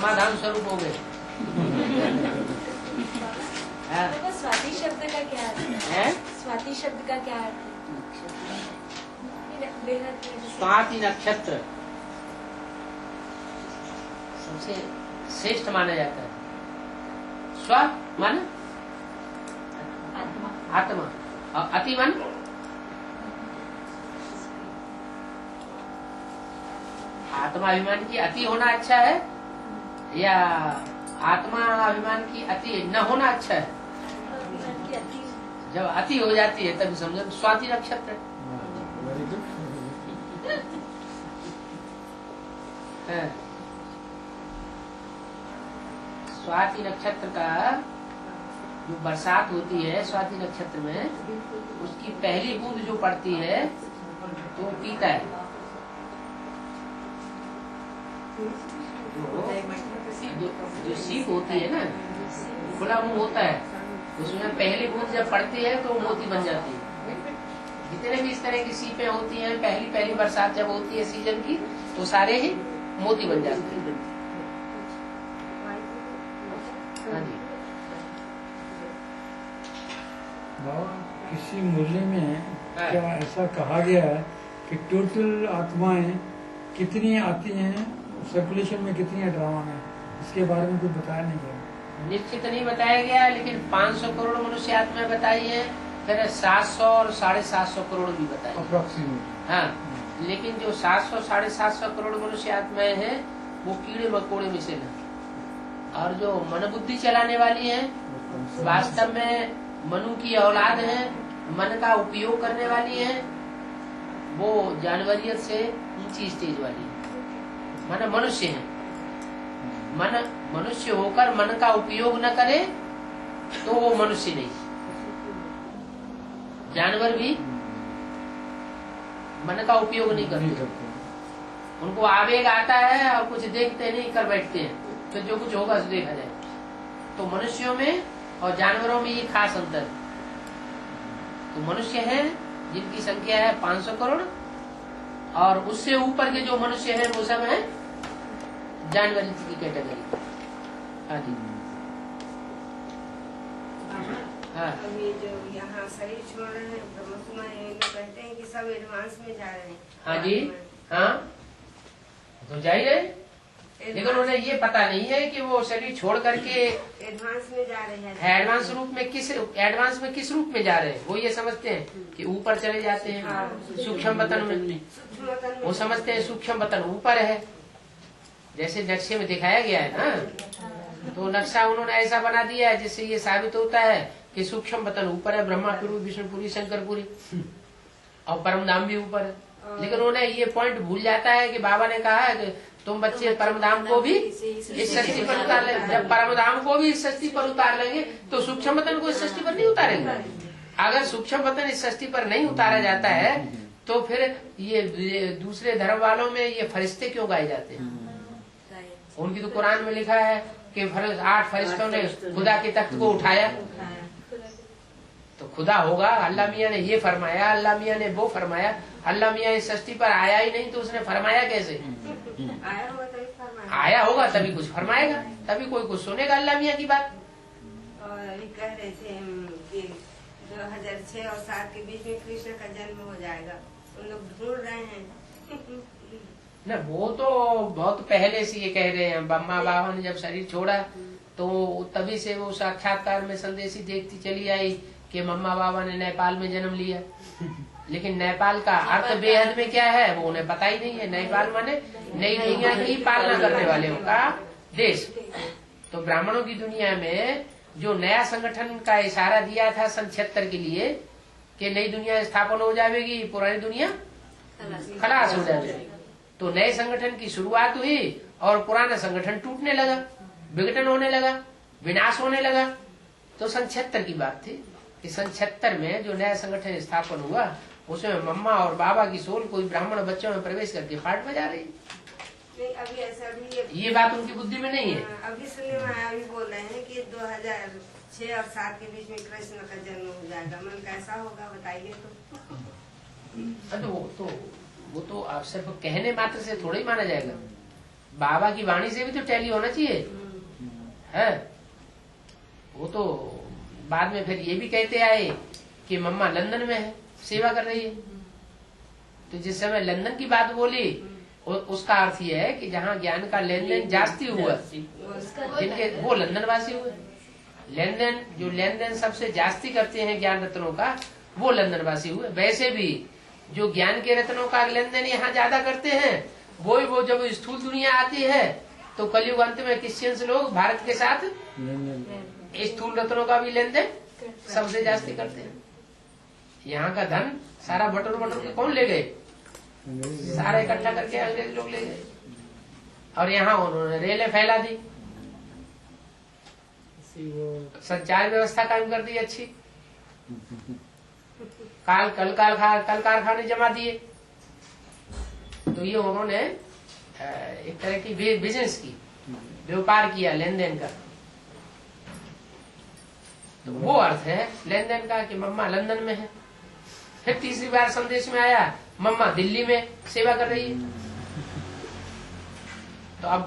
समाधान स्वरूप हो गए। स्वाति शब्द का क्या अर्थ है? स्वाति शब्द का क्या अर्थ है? स्वाति नक्षत्र सबसे श्रेष्ठ माना जाता है। स्व मन आत्मा और अति मन आत्मा अभिमान की अति होना अच्छा है या आत्मा अभिमान की अति न होना अच्छा है? जब अति हो जाती है तभी समझो स्वाति नक्षत्र है। स्वाति नक्षत्र का जो बरसात होती है स्वाति नक्षत्र में, उसकी पहली बूंद जो पड़ती है तो पीता है। जो सीप होती है ना, खुला मुंह होता है, उसमें पहली बूंद जब पड़ती है तो मोती बन जाती है। जितने भी इस तरह की सीपें होती हैं, पहली बरसात जब होती है सीजन की, तो सारे ही मोती बन जाते हैं। हाँ जी। किसी मूल्य में क्या ऐसा कहा गया है कि टोटल आत्माएं कितनी आती हैं सर्कुलेशन में, कितनी ड्रामा में, इसके बारे में कुछ बताया नहीं गया? निश्चित नहीं बताया गया, लेकिन 500 करोड़ मनुष्य आत्माएं बताई है, फिर 700 और 750 करोड़ भी बताई अप्रोक्सीमेट। हाँ, लेकिन जो 700 750 करोड़ मनुष्य आत्माएं हैं वो कीड़े मकोड़े में से न, और जो मन बुद्धि चलाने वाली है वास्तव में मनु की औलाद है, मन का उपयोग करने वाली है, वो जानवरियत से ऊंची स्टेज वाली है। मन मनुष्य है, मन मनुष्य होकर मन का उपयोग न करे तो वो मनुष्य नहीं। जानवर भी मन का उपयोग नहीं करते, उनको आवेग आता है और कुछ देखते नहीं, कर बैठते हैं, तो जो कुछ होगा देखा जाए। तो मनुष्यों में और जानवरों में ये खास अंतर है। तो मनुष्य हैं जिनकी संख्या है 500 करोड़, और उससे ऊपर के जो मनुष्य हैं वो सब है जानवर की कैटेगरी। हाँ जी। हाँ, अभी जो यहाँ शरीर छोड़ रहे हैं ब्रह्मकुमार, ये लोग कहते हैं कि सब एडवांस में जा रहे हैं। हाँ जी। हाँ, तो जा ही रहे, लेकिन उन्हें ये पता नहीं है कि वो शरीर छोड़ करके एडवांस में जा रहे हैं। एडवांस में किस रूप में जा रहे हैं। वो ये समझते हैं कि ऊपर चले जाते हैं सूक्ष्म वतन में, वो समझते हैं सूक्ष्म वतन ऊपर है, जैसे नक्शे में दिखाया गया है ना। तो नक्शा उन्होंने ऐसा बना दिया है जिससे ये साबित होता है कि सूक्ष्म वतन ऊपर है, ब्रह्मापुरी, विष्णुपुरी, शंकरपुरी, और परम धाम भी ऊपर है। लेकिन उन्हें ये पॉइंट भूल जाता है कि बाबा ने कहा है कि तुम बच्चे परम धाम को भी इस सृष्टि पर उतार लेंगे। जब परम धाम को भी इस सृष्टि पर उतार लेंगे तो सूक्ष्म वतन को इस सृष्टि पर नहीं उतारेंगे। अगर सूक्ष्म वतन इस सृष्टि पर नहीं उतारा जाता है तो फिर ये दूसरे धर्म वालों में ये फरिश्ते क्यों गाए जाते हैं? उनकी तो कुरान में लिखा है कि 8 फरिश्तों ने खुदा के तख्त को उठाया। तो खुदा होगा, अल्लाह मियाँ ने ये फरमाया, अल्लाह मियाँ ने वो फरमाया। अल्लाह मियाँ इस सृष्टि पर आया ही नहीं तो उसने फरमाया कैसे? आया होगा तभी कुछ फरमाएगा, तभी कोई कुछ सुनेगा अल्लाह मियाँ की बात। और अभी कह रहे थे कि 2006 और 7 के बीच में कृष्ण का जन्म हो जाएगा, उन लोग ढूंढ रहे हैं। न, वो तो बहुत पहले से ये कह रहे हैं। ब्रह्मा बाबा ने जब शरीर छोड़ा तो तभी से वो साक्षात्कार में संदेशी देखती चली आई कि मम्मा बाबा ने नेपाल में जन्म लिया। लेकिन नेपाल का अर्थ बेहद में क्या है वो उन्हें पता ही नहीं है। नेपाल माने नई दुनिया की पालना करने वाले का देश। तो ब्राह्मणों की दुनिया में जो नया संगठन का इशारा दिया था सन 76 के लिए कि नई दुनिया स्थापन हो जाएगी, पुरानी दुनिया खलास हो जाएगी, तो नए संगठन की शुरुआत हुई और पुराना संगठन टूटने लगा, विघटन होने लगा, विनाश होने लगा। तो सन 76 की बात थी कि सन 76 में जो नया संगठन स्थापन हुआ उसमें मम्मा और बाबा की सोल कोई ब्राह्मण बच्चों में प्रवेश करके पाठ बजा रही। अभी ऐसा भी ये बात उनकी बुद्धि में नहीं है। अभी सुनने में आया, अभी बोल रहे हैं कि 2006 और 7 के बीच में कृष्ण का जन्म हो जाएगा। मन कैसा होगा बताइए तो। वो तो आप सिर्फ कहने मात्र से थोड़ा ही माना जाएगा। बाबा की वाणी से भी तो टैली होना चाहिए है। वो तो बाद में फिर ये भी कहते आए कि मम्मा लंदन में है, सेवा कर रही है। तो जिस समय लंदन की बात बोली उसका अर्थ ये है कि जहाँ ज्ञान का लेन देन जास्ती हुआ, जिनके वो लंदन वासी हुए। लेन देन जो लेन देन सबसे जास्ती करते हैं ज्ञान रत्नों का, वो लंदन वासी हुए। वैसे भी जो ज्ञान के रत्नों का लेन देन यहाँ ज्यादा करते हैं, वो जब स्थूल दुनिया आती है तो कलयुग अंत में क्रिश्चियंस लोग भारत के साथ स्थूल रत्नों का भी लेन देन सबसे जास्ती करते हैं। यहाँ का धन सारा बटोर के कौन ले गए? सारा इकट्ठा करके अंग्रेज लोग ले गए और यहाँ उन्होंने रेलें फैला दी, संचार व्यवस्था कायम कर दी अच्छी, कल कारखाने जमा दिए। तो ये उन्होंने एक तरह की बिजनेस की, व्यापार किया लेन देन का। तो वो अर्थ है लेन देन का कि मम्मा लंदन में है। फिर तीसरी बार संदेश में आया मम्मा दिल्ली में सेवा कर रही है। तो अब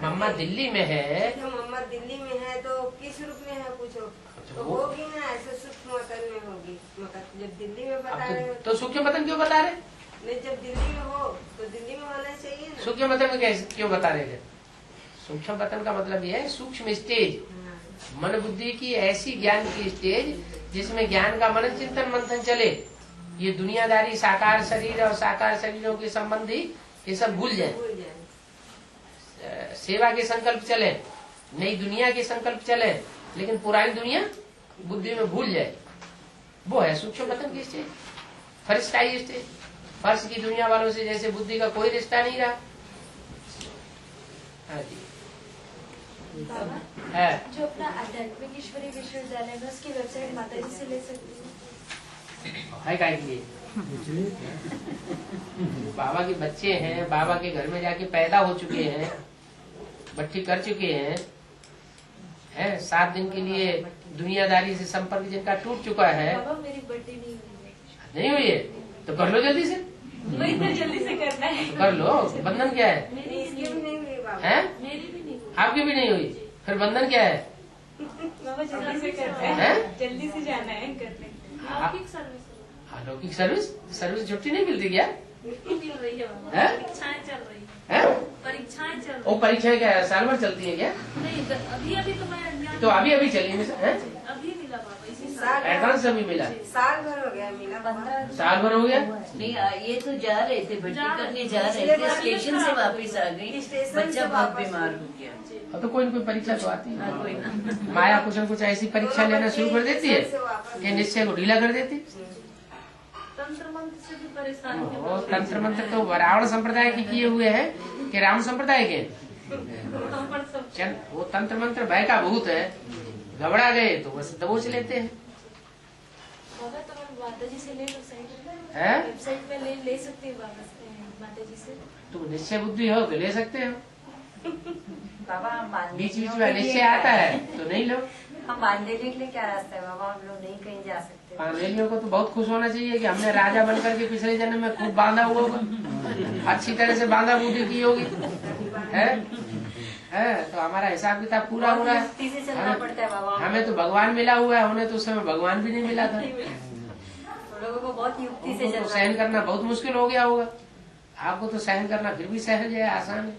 मम्मा दिल्ली में है, तो मम्मा दिल्ली में है तो किस रूप में है पूछो तो होगी ना, ऐसे सूक्ष्म वतन में होगी। जब दिल्ली में बता रहे हो तो सूक्ष्म वतन क्यों बता रहे? नहीं, जब दिल्ली में हो तो दिल्ली में होना चाहिए ना। सूक्ष्म वतन में क्यों बता रहे थे? सूक्ष्म वतन का मतलब ये है सूक्ष्म स्टेज, मन बुद्धि की ऐसी ज्ञान की स्टेज जिसमें ज्ञान का मनन चिंतन मंथन चले। ये दुनियादारी साकार शरीर और साकार शरीरों के संबंधी ये सब भूल जाए, सेवा के संकल्प चले, नई दुनिया के संकल्प चले, लेकिन पुरानी दुनिया बुद्धि में भूल जाए। वो है सूक्ष्म वतन की स्टेज, फरिश्ताई स्टेज। फर्श की दुनिया वालों से जैसे बुद्धि का कोई रिश्ता नहीं रहा। हाँ जी है। जो अपना आध्यात्मिक ईश्वरी विश्वविद्यालय है उसकी वेबसाइट माता जी से ले सकते है काय के लिए? बाबा के बच्चे हैं, बाबा के घर में जाके पैदा हो चुके हैं, भट्टी कर चुके हैं 7 दिन के लिए दुनियादारी से संपर्क जिनका टूट चुका है। बाबा मेरी बर्थडे नहीं हुई है तो कर लो जल्दी से, वही तो जल्दी से करना है। तो कर लो। बंधन क्या है? इसकी भी नहीं हुई बाबा। है मेरी भी नहीं। आपकी भी नहीं हुई, फिर बंधन क्या है? बाबा जल्दी से करना है, हैं? जल्दी से जाना है करने। अलौकिक सर्विस, अलौकिक सर्विस छुट्टी नहीं मिलती क्या? मिल रही है बाबा, हैं? परीक्षाएं चल रही है? है, परीक्षाएं चल रही वो परीक्षाएं क्या है, साल भर चलती है क्या? नहीं, अभी तो मैं तो अभी चली है? अभी मिला बाबा, इसी साल एडवांस अभी मिला, साल भर हो गया मिला। 15 साल भर हो गया। नहीं ये तो जा रहे थे भर्ती करने जा रहे थे, स्टेशन से वापस आ गई, बच्चा बहुत बीमार हो गया। और तो कोई न कोई परीक्षा तो आती है। कोई ना माया कुछ न कुछ ऐसी परीक्षा लेना शुरू कर देती है कि निश्चय को ढीला कर देती। तंत्र मंत्र से भी परेशानी है। और तंत्र मंत्र तो रावण संप्रदाय के किए हुए हैं कि राम संप्रदाय के? चल वो तंत्र मंत्र भय का भूत है, घबरा गए तो बस दबोच लेते हैं। बाबा तो मैं माता जी से ले लो, साइड हैं? वेबसाइट में ले सकती हूँ बाबा से, माता जी से। तुम निश्चय बुद्धि हो तो ले सकते हो, बाबा हम बीच बीच में निश्चय आता है तो नहीं लो। हम बांध देने के लिए क्या रास्ता है बाबा, हम लोग नहीं कहीं जा सकते। पामेलियों को तो बहुत खुश होना चाहिए कि हमने राजा बनकर के पिछले जन्म में खूब बांधा हुआ होगा, अच्छी तरह से बांधा बुद्धि की होगी है तो हमारा हिसाब किताब पूरा हो रहा है। युक्ति से चलना पड़ता है बाबा, हमें तो भगवान मिला हुआ है, उन्हें तो उस समय भगवान भी नहीं मिला था। हम लोगों को बहुत युक्ति से उनको तो चलना सहन करना बहुत मुश्किल हो गया होगा, आपको तो सहन करना फिर भी सहज है, आसान है।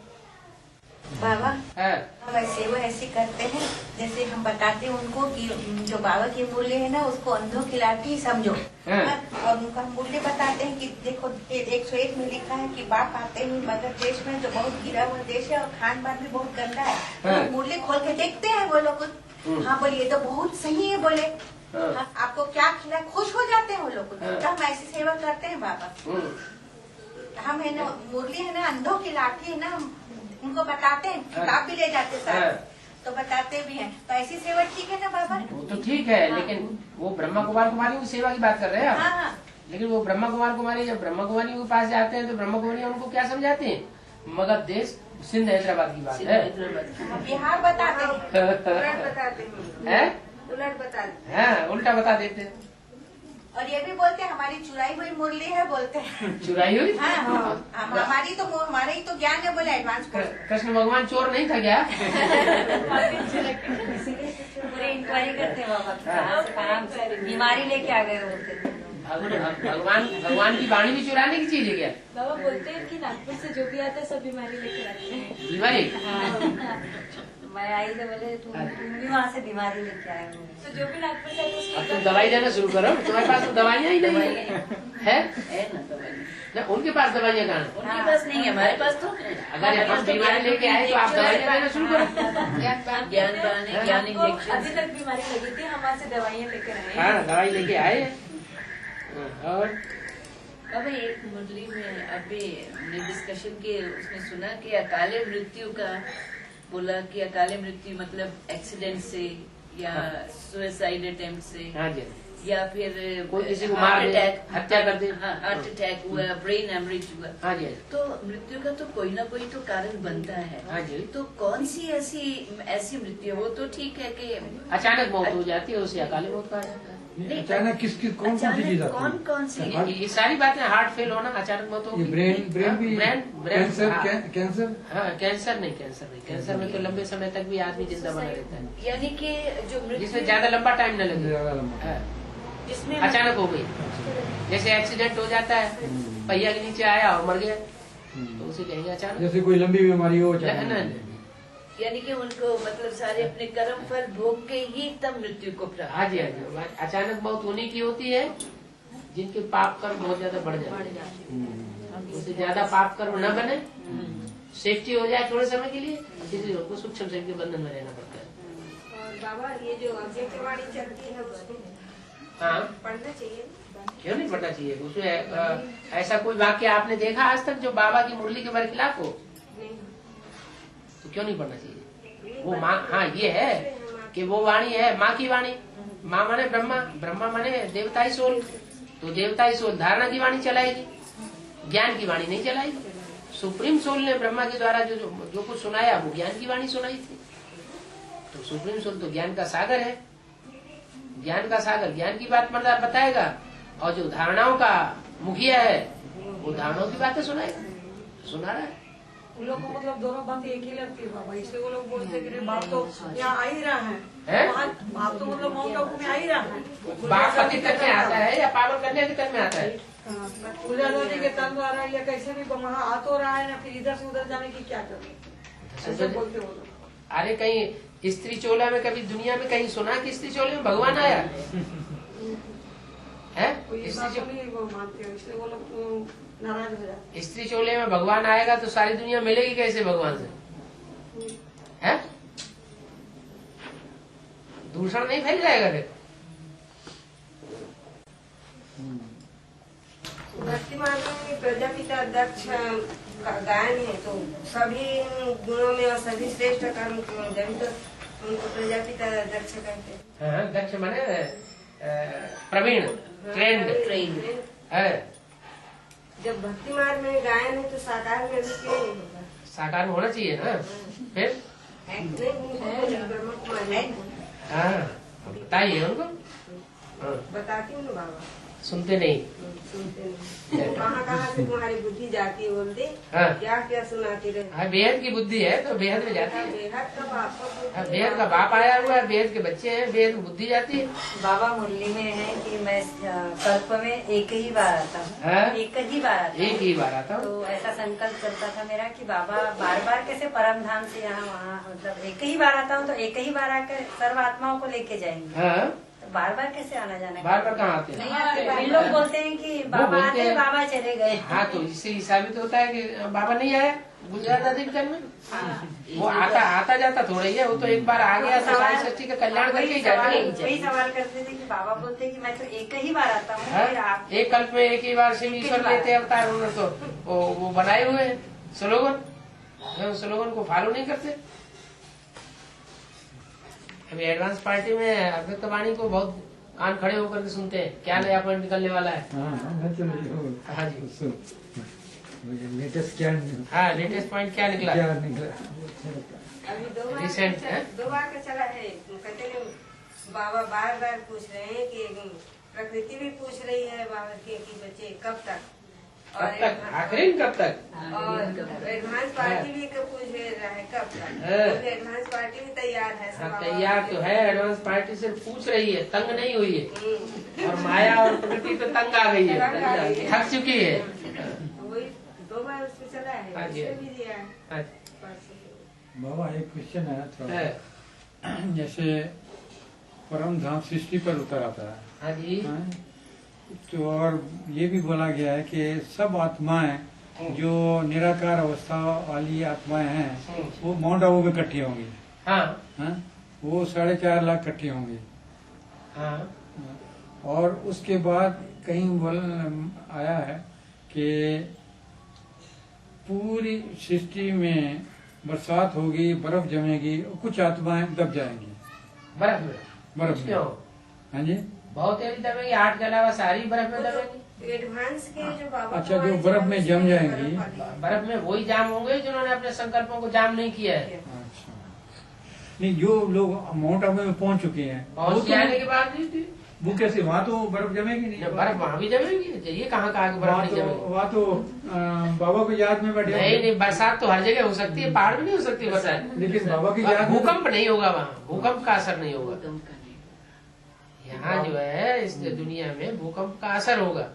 बाबा है हम ऐसे वो ऐसे करते हैं जैसे हम बताते हैं उनको कि जो बाबा के मूल्य है ना उसको अंधों की लाठी समझो, हाँ। और उनका मूल्य बताते हैं कि देखो 101 में लिखा है कि बाप आते ही मगर देश में जो बहुत गिरा हुआ देश है और खान पान भी बहुत गंदा है। हाँ। तो मूल्य खोल के देखते हैं वो लोग, हाँ बोलिए तो बहुत सही है बोले, हाँ। हाँ, आपको क्या खिला, खुश हो जाते हैं वो लोग। हाँ। तो हम ऐसी सेवा करते हैं बाबा, हम है ना मुरली है ना अंधों की लाठी है ना, उनको बताते हैं, किताब भी ले जाते साथ तो बताते भी हैं। तो ऐसी सेवा ठीक है ना बाबा? वो तो ठीक है, लेकिन वो ब्रह्मा कुमार कुमारी की सेवा की बात कर रहे हैं आप। हाँ हाँ लेकिन वो ब्रह्मा कुमार कुमारी जब ब्रह्मा कुमारी के पास जाते हैं तो ब्रह्मा कुमारी उनको क्या समझाते हैं? मगध देश सिंध हैदराबाद की बात है, हम बिहार बताते हैं उलट बताते हैं, हैं? उलट बताते हाँ, उल्टा बता देते हैं। और ये भी बोलते हैं हमारी चुराई हुई मुरली है, बोलते हैं। चुराई हुई? हाँ, हमारी तो हमारा ही तो ज्ञान है, बोले एडवांस कोर्स। कृष्ण भगवान चोर नहीं था क्या? पूरी इंक्वायरी करते हैं बाबा कहाँ से बीमारी लेके आ गए होते। भगवान की वाणी भी चुराने की चीज है क्या? बाबा बोलते हैं कि नागपुर से जो भी आता है सब बीमारी लेके आते हैं। बीमारी? मैं आई तो बोले तुम भी वहाँ से बीमारी लेके आए हो, तो जो भी नागपुर से आए अब तुम दवाई देना शुरू करो, तुम्हारे पास तो दवाइयाँ ही नहीं है ना दवाई, ना? उनके पास दवाइयाँ कहाँ? उनके पास नहीं है, हमारे पास तो है। अगर हम बीमारी लेके आए तो आप दवाइयाँ देना शुरू करो। ज्ञान बढ़ाने, ज्ञान इंजेक्शन। अभी तक बीमारी लगी थी, हम वहाँ से दवाइयाँ लेकर आए। हाँ, दवाई लेके आए। और बाबा एक मुरली में अभी हमने डिस्कशन के उसमें सुना कि अकाले मृत्यु का, बोला कि अकाले मृत्यु मतलब एक्सीडेंट से या सुसाइड अटेम्प्ट से, हाँ जी, या फिर कोई किसी को मार दे, हत्या कर दे, हार्ट अटैक हुआ, ब्रेन हेमरेज हुआ, हाँ जी, तो मृत्यु का तो कोई ना कोई तो कारण बनता है। हाँ जी। तो कौन सी ऐसी मृत्यु, वो तो ठीक है कि अचानक मौत हो जाती है, उसे अकाली मौत कहा जाता है। अचानक कौन सी चीज आती है? कौन सी ये सारी बातें, हार्ट फेल होना, अचानक मौत होगी, ब्रेन भी, कैंसर, हाँ, कैंसर नहीं, कैंसर में तो लंबे समय तक भी आदमी जिंदा बना रहता है, यानी कि जो मृत्यु जिसमें ज्यादा लंबा टाइम न लगे, जिसमें अचानक हो गई, जैसे एक्सीडेंट हो जाता है, पहिया के नीचे आया और मर गया, तो उसे कहेंगे अचानक। जैसे कोई लंबी बीमारी हो, यानी कि उनको मतलब सारे अपने कर्म फल भोग के ही तब मृत्यु को प्राप्त। हाँ जी, हाँ जी, अचानक मौत होने की होती है जिनके पाप कर्म बहुत ज्यादा बढ़ जाते हैं, उससे ज्यादा पाप कर्म न बने, सेफ्टी हो जाए थोड़े समय के लिए, इसलिए उनको सूक्ष्म शरीर के बंधन में रहना पड़ता है। और बाबा ये जो अव्यक्तवाणी चलती है उसको हाँ, पढ़ना चाहिए? क्यों नहीं पढ़ना चाहिए? उसमें ऐसा कोई वाक्य आपने देखा आज तक जो बाबा की मुरली के खिलाफ हो? नहीं। तो क्यों नहीं पढ़ना चाहिए? वो माँ, हाँ ये है कि वो वाणी है माँ की वाणी। माँ माने ब्रह्मा, ब्रह्मा माने देवताई सोल, तो देवताई सोल धारणा की वाणी चलाएगी, ज्ञान की वाणी नहीं चलाएगी। सुप्रीम सोल ने ब्रह्मा के द्वारा जो कुछ सुनाया वो ज्ञान की वाणी सुनाई थी, तो सुप्रीम सोल तो ज्ञान का सागर है, ज्ञान का सागर ज्ञान की बात बताएगा, और जो धारणाओं का मुखिया है वो धारणाओं की बातें सुनाएगा, सुना रहा है। उन लोग को मतलब दोनों बात एक ही लगती है बाबा, इसलिए वो लोग बोलते हैं कि बाप तो यहाँ आ ही रहा है, बाप तो मतलब माउंट आबू में आ ही रहा है। बाप पति तक में आता है या पावन कन्या के तक में आता है? पूजा नदी के तन द्वारा या कैसे भी वहाँ आ तो रहा है ना, फिर इधर से उधर जाने की क्या करें, ऐसे बोलते वो लोग। अरे कहीं स्त्री चोला में कभी दुनिया में कहीं सुना कि स्त्री चोले में भगवान आया है? वो मानते हो, इसलिए वो लोग नाराज हो जाते। स्त्री चोले में भगवान आएगा तो सारी दुनिया मिलेगी कैसे भगवान से? है? दूषण नहीं फैल जाएगा? देखो भक्ति मार्ग में प्रजापिता दक्ष का गायन है, तो सभी गुणों में और सभी श्रेष्ठ कर्म जब तो उनको प्रजापिता दक्ष कहते हैं। हाँ, दक्ष माने प्रवीण, ट्रेंड है। जब भक्ति मार्ग में गायन है तो साकार में भी क्यों नहीं होगा? साकार में होना चाहिए ना। फिर ब्रह्मा कुमारी हाँ, बताइए उनको। हाँ, बताती हूँ ना बाबा, सुनते नहीं। सुनते नहीं। कहाँ से तुम्हारी बुद्धि जाती है बोलते, हाँ, क्या क्या सुनाती रहे। हाँ, बेहद की बुद्धि है तो बेहद में जाती है। बेहद का बाप हाँ, बेहद का बाप आया हुआ है, बेहद के बच्चे हैं, बेहद की बुद्धि जाती है। बाबा मुरली में है कि मैं कल्प में एक ही बार आता हाँ? हूँ, एक ही बार आता एक ही बार आता हूँ। तो ऐसा संकल्प चलता था मेरा कि बाबा बार बार कैसे परम धाम से यहाँ वहाँ, मतलब एक ही बार आता हूँ तो एक ही बार आकर सर्व आत्माओं को लेके जाएंगे, हाँ, तो बार बार कैसे आना जाना? बार बार कहाँ आते नहीं हैं? आते, लोग बोलते हैं कि बाबा बोलते आते हैं। बाबा चले गए। हाँ, तो इससे ही साबित होता है कि बाबा नहीं आया गुजरात अधिकतर में। वो आता जाता थोड़ा ही है, वो तो एक बार आ गया तो सारी सृष्टि का कल्याण करके ही जाता है। वही सवाल करते थे कि बाबा बोलते हैं कि मैं तो एक ही बार आता हूँ, फिर हाँ? आप एक कल्प में एक ही बार शिव ईश्वर लेते अवतार, उन्होंने तो वो बनाए हुए हैं स्लोगन, स्लोगन को फॉलो नहीं करते। अभी एडवांस पार्टी में अव्यक्त वाणी को बहुत कान खड़े होकर के सुनते हैं, क्या नया पॉइंट निकलने वाला है। हाँ जी, लेटेस्ट क्या हाँ, लेटेस्ट पॉइंट क्या निकला? अभी 2 बार Recent, है? 2 बार का चला है, कहते हैं बाबा बार बार पूछ रहे हैं कि प्रकृति भी पूछ रही है बाबा के कि बच्चे कब तक आखिरी कब तक, और एडवांस पार्टी भी पूछ रहा है कब तक। एडवांस पार्टी भी तैयार है, तैयार तो है। एडवांस पार्टी सिर्फ पूछ रही है, तंग नहीं हुई है। और माया और प्रकृति तो तंग आ गई है, थक चुकी है। वही 2 बार उसमें चला है, उसमें भी दिया है। बाबा एक क्वेश्चन है थोड़ा, जैसे परम धाम सृष्टि पर उतर आता है। हाँ जी। तो और ये भी बोला गया है कि सब आत्माएं जो निराकार अवस्था वाली आत्माएं हैं वो माउंट आबू में इकट्ठी होंगी। हाँ। वो 4.5 लाख इकट्ठी होंगी। हाँ। और उसके बाद कहीं आया है कि पूरी सृष्टि में बरसात होगी, बर्फ जमेगी, कुछ आत्माएं दब जाएंगी बर्फ में। क्यों? हाँ जी, बहुत तेजी दबेगी, 8 के अलावा सारी बर्फ में दबेगी। एडवांस के जो बाबा अच्छा, जो बर्फ में जम जाएंगी, बर्फ में वही जाम होंगे जिन्होंने अपने संकल्पों को जाम नहीं किया है। अच्छा, नहीं जो लोग माउंट आबू में पहुंच चुके हैं पहुंच जाने के बाद भी वो कैसे, वहाँ तो बर्फ जमेगी नहीं? बर्फ वहाँ भी जमेगी। ये कहाँ कहा बर्फ नहीं जमेगी? वहाँ तो बाबा की याद में बैठे। नहीं, बरसात तो हर जगह हो सकती है, पहाड़ में नहीं हो सकती बरसात। लेकिन बाबा की याद, भूकंप नहीं होगा वहाँ, भूकंप का असर नहीं होगा। यहाँ जो है इस दुनिया में भूकंप का असर होगा।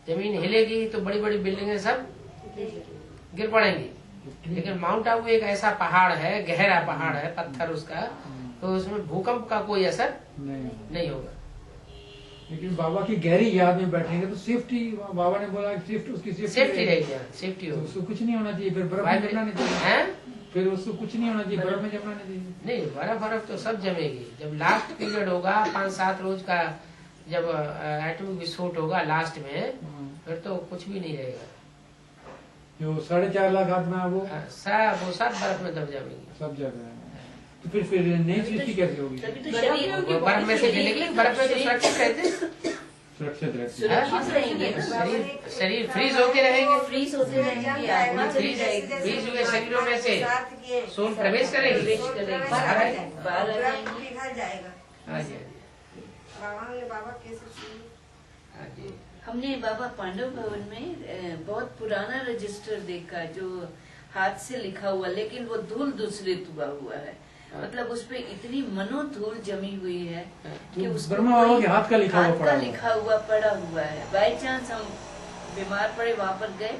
जमीन हिलेगी तो बड़ी बड़ी बिल्डिंगें सब गिर पड़ेंगी। लेकिन माउंट आबू एक ऐसा पहाड़ है, गहरा पहाड़ है, पत्थर उसका, तो उसमें भूकंप का कोई असर नहीं होगा। लेकिन बाबा की गहरी याद में बैठेंगे तो सेफ्टी, बाबा ने बोला उसकी सेफ्टी रहेगी, सेफ्टी होगी। उसको कुछ नहीं होना चाहिए, फिर बर्फ में जमना नहीं चाहिए। फिर उसको कुछ नहीं होना चाहिए, बर्फ में जमना नहीं चाहिए। नहीं, बर्फ तो सब जमेगी। जब लास्ट पीरियड होगा 5-7 रोज का, जब एटॉमिक विस्फोट होगा लास्ट में, फिर तो कुछ भी नहीं रहेगा। जो 4.5 लाख आत्मा है वो सब बर्फ में दब जाएंगी, सब जगह। तो फिर नई सृष्टि कैसे होगी? बर्फ में से निकले, बर्फ में तो सुरक्षित रहते, सुरक्षित रहते, शरीर फ्रीज होके रहेंगे, फ्रीज होते रहेंगे, आत्मा चली जाएगी। फ्रीज हुए शरीरों में से सोल प्रवेश करेगी, पिघल जाएगा। बाबा कैसे? हमने बाबा पांडव भवन में बहुत पुराना रजिस्टर देखा जो हाथ से लिखा हुआ, लेकिन वो धूल दूसरित हुआ है। मतलब उसपे इतनी मनोधूल जमी हुई है कि उसको ब्रह्मा बाबा के हाथ का लिखा हुआ पड़ा हुआ है। बाई चांस हम बीमार पड़े, वहाँ पर गए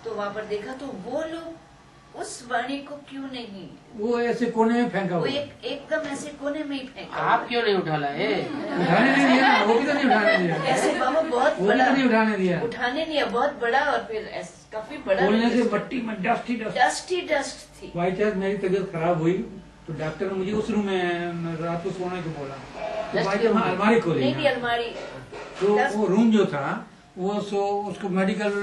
तो वहाँ पर देखा तो वो लोग उस वाणी को क्यों नहीं, वो ऐसे कोने में फेंका, वो एकदम ऐसे कोने में ही फेंका। आप क्यों नहीं उठा लाए? उठाने नहीं दिया, वो भी तो नहीं उठाने दिया। ऐसे बाबा बहुत वो बड़ा नहीं उठाने दिया, बहुत बड़ा, और फिर काफी बड़ा बोलने से मट्टी में डस्ट थी। बाई चांस मेरी तबीयत खराब हुई तो डॉक्टर ने मुझे उस रूम में रात को सोने को बोला, तो बाई चांस अलमारी खोली, अलमारी तो वो रूम जो था वो उसको मेडिकल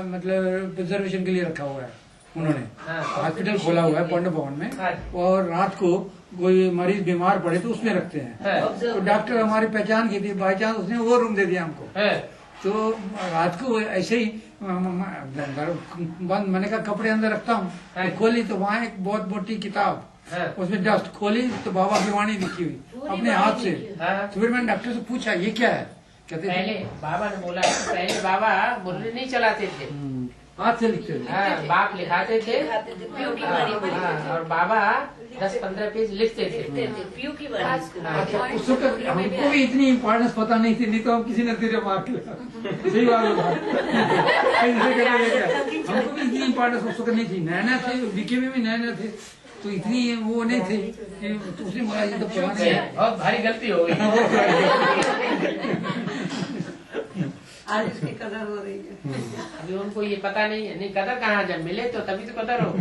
मतलब प्रिजर्वेशन के लिए रखा हुआ है उन्होंने। हॉस्पिटल खोला हुआ है पांडव भवन में, और रात को कोई मरीज बीमार पड़े तो उसमें रखते हैं। तो डॉक्टर हमारी पहचान की थी, बाई चांस उसने वो रूम दे दिया हमको। तो रात को ऐसे ही बंद, मैंने कहा कपड़े अंदर रखता हूँ, खोली तो वहाँ एक बहुत मोटी किताब, उसमें डस्ट, खोली तो बाबा की वाणी लिखी हुई अपने हाथ से। तो फिर मैंने डॉक्टर से पूछा ये क्या है? कहते पहले बाबा ने बोला, पहले बाबा मुरली नहीं चलाते थे, हाथ से लिखते थे। बाप लिखाते थे, और बाबा 10-15 पेज लिखते थे। अच्छा, उस वक्त हमको भी इतनी इम्पोर्टेंस पता नहीं थी, नहीं तो हम किसी ने तेरे मार के सही बात होता। हमको भी इतनी इम्पोर्टेंस उस वक्त नहीं थी, नया थे, लिखे में भी नया थे, तो इतनी वो नहीं थी कि उसने बोला ये तो पुरानी है। बहुत भारी गलती हो गई। आज इसकी कदर हो रही है। अभी उनको ये पता नहीं है, नहीं कदर कहाँ, जब मिले तो तभी तो कदर हो।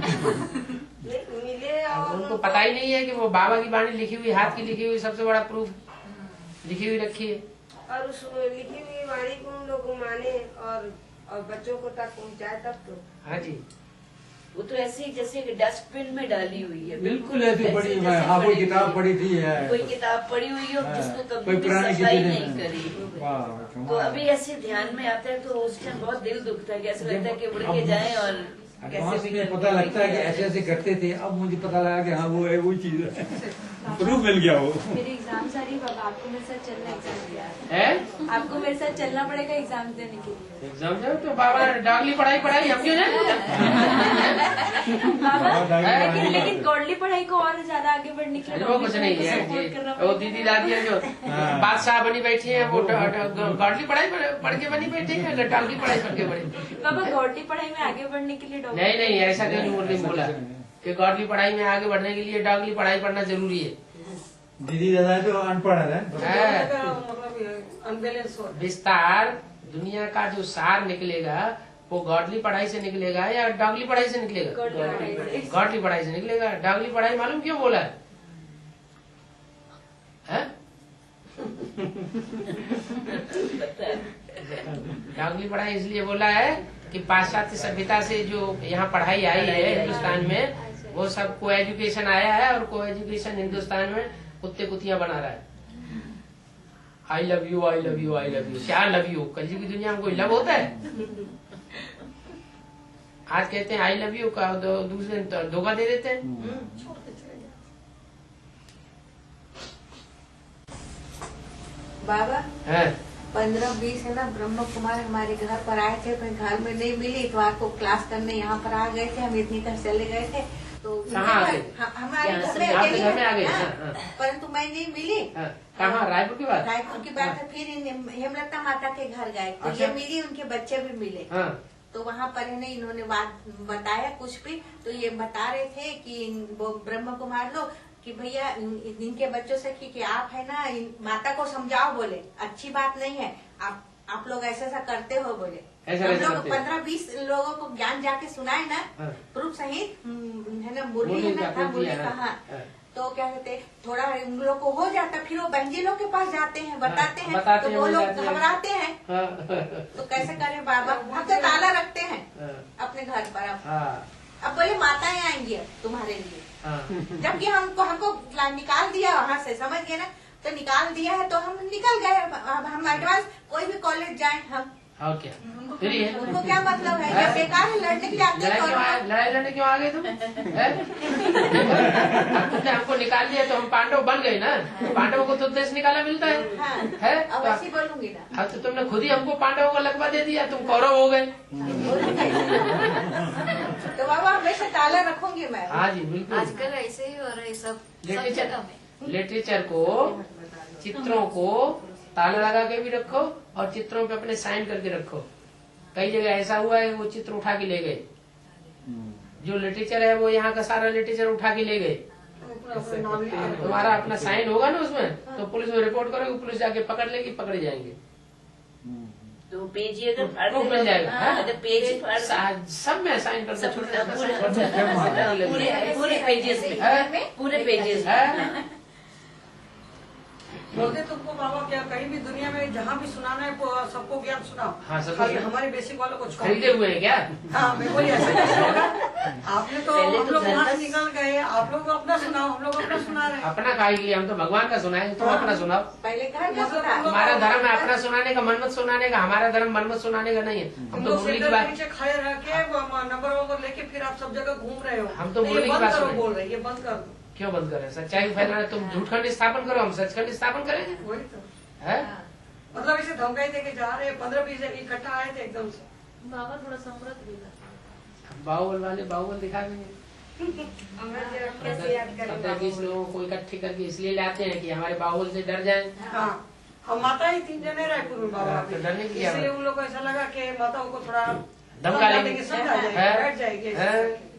मिले और उनको पता ही नहीं है कि वो बाबा की वाणी लिखी हुई, हाथ की लिखी हुई, सबसे बड़ा प्रूफ लिखी हुई रखी है। और उस लिखी हुई वाणी को उन लोग माने और बच्चों को तक पहुँचाए तब तो। हाँ जी, वो तो ऐसे ही जैसे डस्टबिन में डाली हुई है, बिल्कुल ऐसी पड़ी। हाँ, कोई किताब पड़ी थी, कोई किताब पड़ी हुई हो जिसको कभी सफाई नहीं करी। तो अभी ऐसे ध्यान में आता है तो उस टाइम बहुत दिल दुखता है, ऐसा लगता है कि उड़ के जाए और कैसे भी पता लगता है कि ऐसे ऐसे करते थे। अब मुझे पता लगा कि हाँ वो है, वो चीज है। प्रूफ मिल गया वो। मेरी एग्जाम सारी बाबा, आपको मेरे साथ चलना एग्जाम है आपको मेरे साथ चलना पड़ेगा एग्जाम देने के लिए। एग्जाम जाओ तो बाबा डागली पढ़ाई हम क्यों जाए बाबा लेकिन गॉडली पढ़ाई को और ज्यादा आगे बढ़ने के लिए वो कुछ नहीं है। वो दीदी दादी जो बादशाह बनी बैठी है वो गॉडली पढ़ाई पढ़ के बनी बैठी है, डागली पढ़ाई पढ़ के बनी। बाबा गॉडली पढ़ाई में आगे बढ़ने के लिए नहीं ऐसा कहीं नहीं बोला कि गॉडली पढ़ाई में आगे बढ़ने के लिए डागली पढ़ाई पढ़ना जरूरी है। दीदी दादा तो अनपढ़ है। विस्तार दुनिया का जो सार निकलेगा वो गॉडली पढ़ाई से निकलेगा या डागली पढ़ाई से निकलेगा? गॉडली पढ़ाई से निकलेगा। डागली पढ़ाई मालूम क्यों बोला है? डागली पढ़ाई इसलिए बोला है कि पाश्चात्य सभ्यता से जो यहाँ पढ़ाई आई है हिंदुस्तान में, वो सब को एजुकेशन आया है और को एजुकेशन हिंदुस्तान में कुत्ते कुतियां बना रहा है। I love you I love you I love you, क्या लव यू? कल की दुनिया में कोई लव होता है? आज कहते हैं आई लव यू का, दूसरे दिन धोखा दे देते हैं। बाबा है 15-20 है ना ब्रह्म कुमार हमारे घर पर आए थे, फिर घर में नहीं मिली तो आपको क्लास करने यहाँ पर आ गए थे। हम इतनी तरह चले गए थे तो हमारे घर में आ गए, परंतु मैं नहीं मिली। कहाँ? रायपुर की बात? रायपुर की बात है। फिर हेमलता माता के घर गए तो ये मिली, उनके बच्चे भी मिले। तो वहाँ पर है इन्होंने बात बताया कुछ भी, तो ये बता रहे थे कि वो ब्रह्म कुमार लोग कि भैया इनके बच्चों से कि आप है ना माता को समझाओ, बोले अच्छी बात नहीं है, आप लोग ऐसा करते हो बोले। हम लोग 15-20 लोगों को ज्ञान जाके सुनाए ना, प्रूफ सहित है ना, मुरली है ना, मुरली कहा तो क्या कहते थोड़ा उन लोग को हो जाता, फिर वो बहन जी लोग के पास जाते हैं, बताते हैं तो वो लोग घबराते हैं। तो कैसे करें बाबा? हम तो ताला रखते हैं अपने घर पर। अब बोले माताएं आएंगी अब तुम्हारे लिए, जबकि हमको निकाल दिया वहाँ से, समझ गए ना? तो निकाल दिया है तो हम निकल गए। अब हम एडवांस कोई भी कॉलेज जाए हम क्या उनको क्या मतलब है? ये बेकार है, लड़ने के लिए आते हैं। लड़ाई लड़ने क्यों आ गए तुम? तुमने हमको निकाल दिया तो हम पांडव बन गए ना, पांडवों को तो देश निकाला मिलता है। अब ऐसी बोलूंगी ना। अब तो तुमने खुद ही हमको पांडवों का लगवा दे दिया, तुम कौरव हो गए। तो बाबा हमेशा ताला रखूंगी मैं। हाँ जी बिल्कुल। आजकल ऐसे ही हो रहा है सब लिटरेचर को, चित्रों को ताला लगा के भी रखो और चित्रों पे अपने साइन करके रखो। कई जगह ऐसा हुआ है वो चित्र उठा के ले गए, जो लिटरेचर है वो यहाँ का सारा लिटरेचर उठा के ले गए। तुम्हारा अपना साइन होगा ना उसमें, तो पुलिस में रिपोर्ट करोगे, पुलिस जाके पकड़ लेगी, पकड़े जाएंगे। तो पेज ही अगर मिल जाएगा। पेज सब में साइन कर सकते, पूरे पेजेस में, पूरे पेजेस बोलते तुमको बाबा क्या कहीं भी दुनिया में जहाँ भी सुनाना है सबको ज्ञान सुनाओ। हाँ, खाली हमारे बेसिक वालों को खरीदे हुए हैं क्या? हाँ बिल्कुल ऐसा कैसे होगा? आपने तो हम लोग वहाँ से निकल गए, आप लोग अपना सुनाओ, हम लोग अपना सुना रहे हैं। अपना काहे के लिए? हम तो भगवान का सुनाए, तुम अपना सुनाओ। पहले हमारा धर्म है अपना सुनाने का, मनमत सुनाने का। हमारा धर्म मनमत सुनाने का नहीं है। हम तो मुरली की बात खड़े रह के नंबर लेके फिर आप सब जगह घूम रहे हो। हम तो मुरली की बात बोल रहे, ये बंद कर दो। क्यों बंद करें? सच्चाई फैलाना, तुम झूठखंड स्थापन करो, हम सचखंड स्थापन करेंगे। वही तो है मतलब इसे धमकाई देके जा रहे हैं। 15-20 इकट्ठा आए थे एकदम से। बाबा थोड़ा समृद्ध भी बाहुबल वाले बाहुबल दिखा देंगे। 15-20 लोगों को इकट्ठे करके इसलिए लाते हैं कि हमारे बाहुबल से डर जाए। हाँ हम माता ही 3 जने रायपुर में बाबा, तो डरने की इसलिए उन लोग को ऐसा लगा कि माताओं को थोड़ा धमका लेंगे, समझा जाएगी, बैठ जाएगी।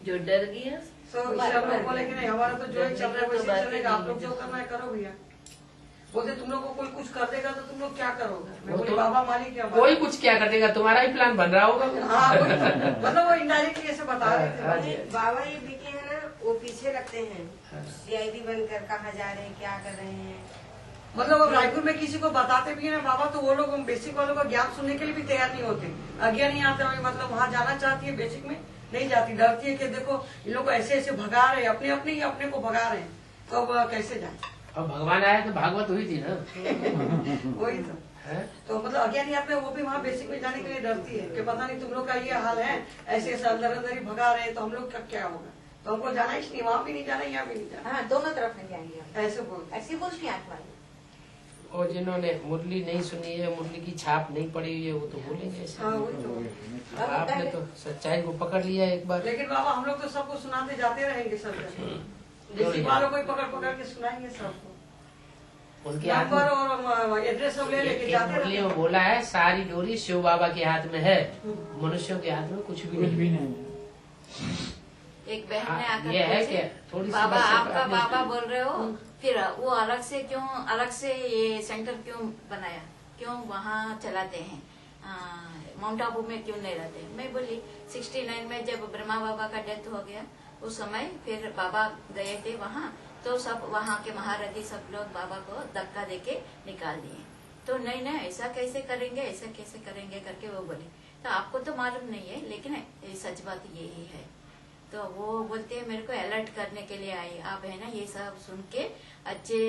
जो डर गया तो सब लोग बोले कि नहीं हमारा तो जो ही चल रहा है वैसे चलेगा, आप लोग जो करना है करो भैया। बोलते तुम लोग को कोई कुछ कर देगा तो तुम लोग क्या करोगे? मैं बोली बाबा मालिक है, कोई कुछ क्या कर देगा, तुम्हारा ही प्लान बन रहा होगा। हाँ मतलब वो इनडायरेक्टली ऐसे बता रहे थे। बाबा ये बीके है ना, वो पीछे लगते हैं, CID बनकर कहाँ जा रहे हैं, क्या कर रहे हैं। मतलब अब रायपुर में किसी को बताते भी है ना बाबा, तो वो लोग बेसिक वालों का ज्ञान सुनने के लिए भी तैयार नहीं होते, आज्ञा नहीं आते। मतलब वहाँ जाना चाहती है, बेसिक में नहीं जाती, डरती है कि देखो इन लोग ऐसे ऐसे भगा रहे हैं, अपने अपने ही अपने को भगा रहे हैं, तो अब कैसे जाए। अब भगवान आया तो भागवत हुई थी ना। वही तो मतलब अज्ञानियत में वो भी वहाँ बेसिक में जाने के लिए डरती है कि पता नहीं तुम लोग का ये हाल है, ऐसे ऐसे अंदर अंदर ही भगा रहे हैं, तो हम लोग का क्या होगा। तो हमको जाना ही नहीं, वहाँ भी नहीं जाना, यहाँ भी नहीं जाना। हाँ, दोनों तरफ नहीं जाएंगे हम। ऐसे बोलते ऐसी बोलती आंख वाली। और जिन्होंने मुरली नहीं सुनी है, मुरली की छाप नहीं पड़ी हुई है, वो तो बोलेंगे ऐसे। हाँ, वही तो। अब आपने तो सच्चाई को पकड़ लिया एक बार। लेकिन बाबा हम लोग तो सबको सुनाते जाते रहेंगे सब जैसे वालों को ही पकड़ पकड़ के सुनाएंगे सबको। उनके हाथ नंबर में और एड्रेस सब ले लेके एक जाते मुरली रहेंगे। में बोला है, सारी डोरी शिव बाबा के हाथ में है, मनुष्यों के हाथ में कुछ भी नहीं। एक बहन ने आकर ये है पूछी, क्या थोड़ी सी बाबा बस आपका अपने- बाबा बोल रहे हो, फिर वो अलग से ये सेंटर क्यों बनाया, क्यों वहाँ चलाते हैं, माउंट आबू में क्यों नहीं रहते? मैं बोली 69 में जब ब्रह्मा बाबा का डेथ हो गया उस समय फिर बाबा गए थे वहाँ, तो सब वहाँ के महारथी सब लोग बाबा को धक्का देके निकाल दिए। तो नहीं नहीं ऐसा कैसे करेंगे, ऐसा कैसे करेंगे करके वो बोले। तो आपको तो मालूम नहीं है, लेकिन ये सच बात यही है। तो वो बोलते हैं मेरे को अलर्ट करने के लिए आई, आप है ना ये सब सुन के अच्छे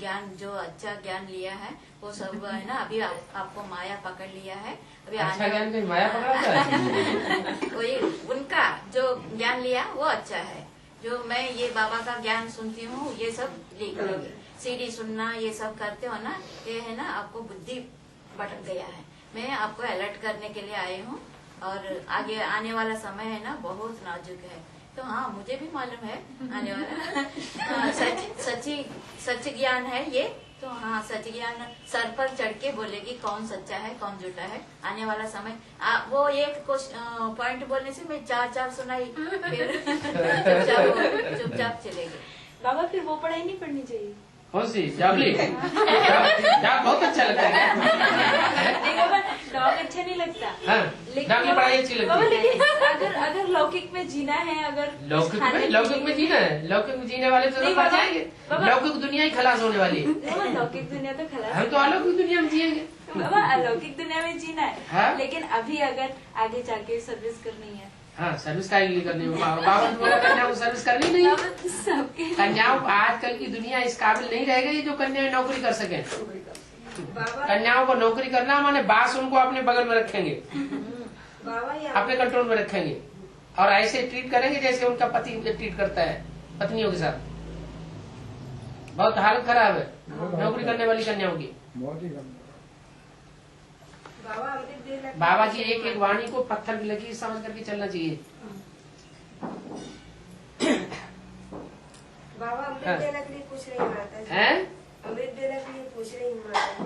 ज्ञान, जो अच्छा ज्ञान लिया है वो सब है ना, अभी आपको माया पकड़ लिया है, अभी अच्छा ज्ञान कहीं माया पकड़ा वही उनका जो ज्ञान लिया वो अच्छा है। जो मैं ये बाबा का ज्ञान सुनती हूँ ये सब लिख लूंगी, सीडी सुनना ये सब करते हो ना, ये है ना आपको बुद्धि भटक गया है। मैं आपको अलर्ट करने के लिए आई हूँ, और आगे आने वाला समय है ना बहुत नाजुक है। तो हाँ मुझे भी मालूम है आने वाला सच ज्ञान है ये। तो हाँ सच ज्ञान सर पर चढ़ के बोलेगी कौन सच्चा है कौन झूठा है। आने वाला समय वो एक पॉइंट बोलने से मैं चार सुनाई, फिर चुपचाप चलेगी। बाबा फिर वो पढ़ाई नहीं पढ़नी चाहिए? कौन सी जागली? जाग बहुत अच्छा लगता है। नहीं बाबा, डॉग अच्छा नहीं लगता। हाँ, जागली पढ़ाई अच्छी बाबा लगती है। लेकिन अगर लौकिक में जीना है, अगर लौकिक में जीना है, लौकिक में जीने वाले तो नहीं मर बाबा, जाएंगे। बाबा। लौकिक दुनिया ही खलास होने वाली है। बाबा लौकिक दुनिया तो खलास, हम तो अलौकिक दुनिया में जिएंगे। बाबा अलौकिक दुनिया में जीना है। हाँ? लेकिन अभी अगर आगे जाके सर्विस करनी है, हाँ सर्विस का लिए करनी है। बाबा तुम्हारा कन्या को सर्विस करनी नहीं है। बाबा सबके कन्याओं आजकल की दुनिया इस काबिल नहीं रह गई जो कन्याएं नौकरी कर सके। बाबा कन्याओं को नौकरी करना माने बास उनको अपने बगल में रखेंगे, बाबा ये अपने कंट्रोल में रखेंगे, और ऐसे ट्रीट करेंगे जैसे उनका पति ट्रीट करता है पत्नियों के साथ। बहुत हालत खराब है नौकरी करने वाली कन्याओं की। बाबा अमृत दे लग- बाबा की एक एक वाणी को पत्थर की लकीर समझ करके चलना चाहिए। बाबा अमृत हाँ। देने के लिए पूछ रही हूँ माता जी। हैं? अमृत देने के लिए पूछ रही हूँ माता जी।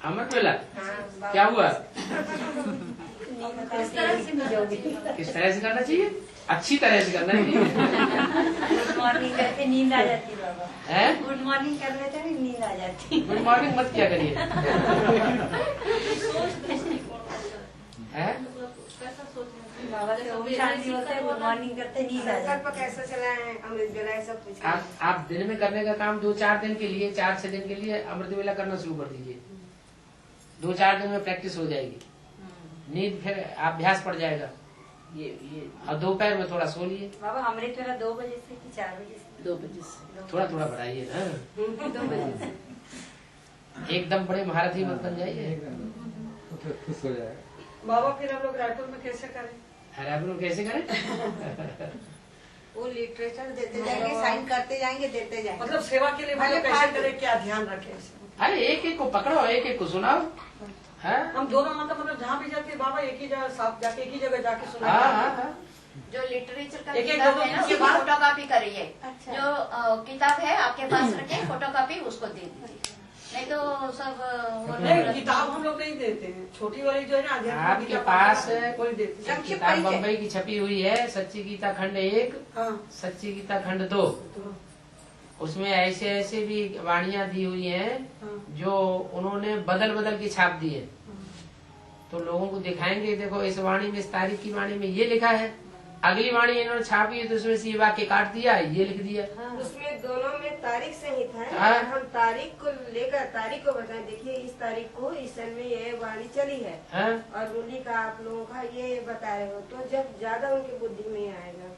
अमृत वेला हाँ, बाबा। क्या हुआ? किस तरह से मिलोगे? किस तरह से करना चाहिए? अच्छी तरह से करना चाहिए। गुड मॉर्निंग करके नींद आ जाती बाबा। हैं? गुड मॉर्निंग कर लेते हैं, नींद आ जाती। गुड मॉर्निंग मत क्या करिए। हैं? बाबा से ओम शांति होते हैं, गुड मॉर्निंग करते नींद आ संकल्प जाती। कैसा चला है अमृत बेला है सब पूछ रही हूँ। आप दिन में करने का काम 2-4 दिन के लिए 4-6 दिन के लिए अमृत वेला करना शुरू कर दीजिए। 2-4 दिन में प्रैक्टिस हो जाएगी, नींद फिर अभ्यास पड़ जाएगा। ये और दोपहर में थोड़ा सो लिए। बाबा अमृत वेला 2 बजे से कि 4 बजे से? 2 बजे से। थोड़ा थोड़ा बढ़ाइए ना, 2 बजे से। एकदम बड़े महारथी मत बन जाइए। खुश हो जाएगा। बाबा फिर हम लोग रायपुर में कैसे करें? हराबरो कैसे करें? वो लिटरेचर देते जाएंगे, साइन करते जाएंगे, देते जाएंगे। मतलब सेवा के लिए भले मतलब कैसे फालतू। करें, क्या ध्यान रखें इसमें? अरे एक एक को पकड़ो, एक एक को सुनाओ। हाँ हम दोनों मतलब जहाँ भी जाते हैं बाबा एक ही जगह साथ जाके एक ही जगह जाके सुना। हाँ। जो लिटरेचर का एक-एक किताब दो-दो है ना दिन के उसकी बाद- फोटोकॉपी करिए। अच्छा। जो किताब है आपके पास रखे, फोटोकॉपी उसको दे दीजिए, नहीं तो सब वो नहीं लोग किताब हम लोग नहीं देते हैं, छोटी वाली जो है ना अध्यात्म आपके गीता पास कोई देते हैं। संक्षिप्त किताब परिचय। बम्बई की छपी हुई है, सच्ची गीता खंड 1, हाँ सच्ची गीता खंड 2। उसमें ऐसे ऐसे भी वाणियां दी हुई हैं हाँ। जो उन्होंने बदल बदल के छाप दी है। तो लोगों को दिखाएंगे, देखो इस वाणी में, इस तारीख की वाणी में ये लिखा है, अगली वाणी इन्होंने छापी है तो उसमें से ये वाक्य काट दिया, ये लिख दिया। उसमें दोनों में तारीख सहित है। हाँ। हम तारीख को लेकर तारीख को बताएं, देखिए इस तारीख को इस सन में ये वाणी चली है हाँ? और मुरली का आप लोगों का ये बता रहे हो, तो जब ज्यादा उनकी बुद्धि में आएगा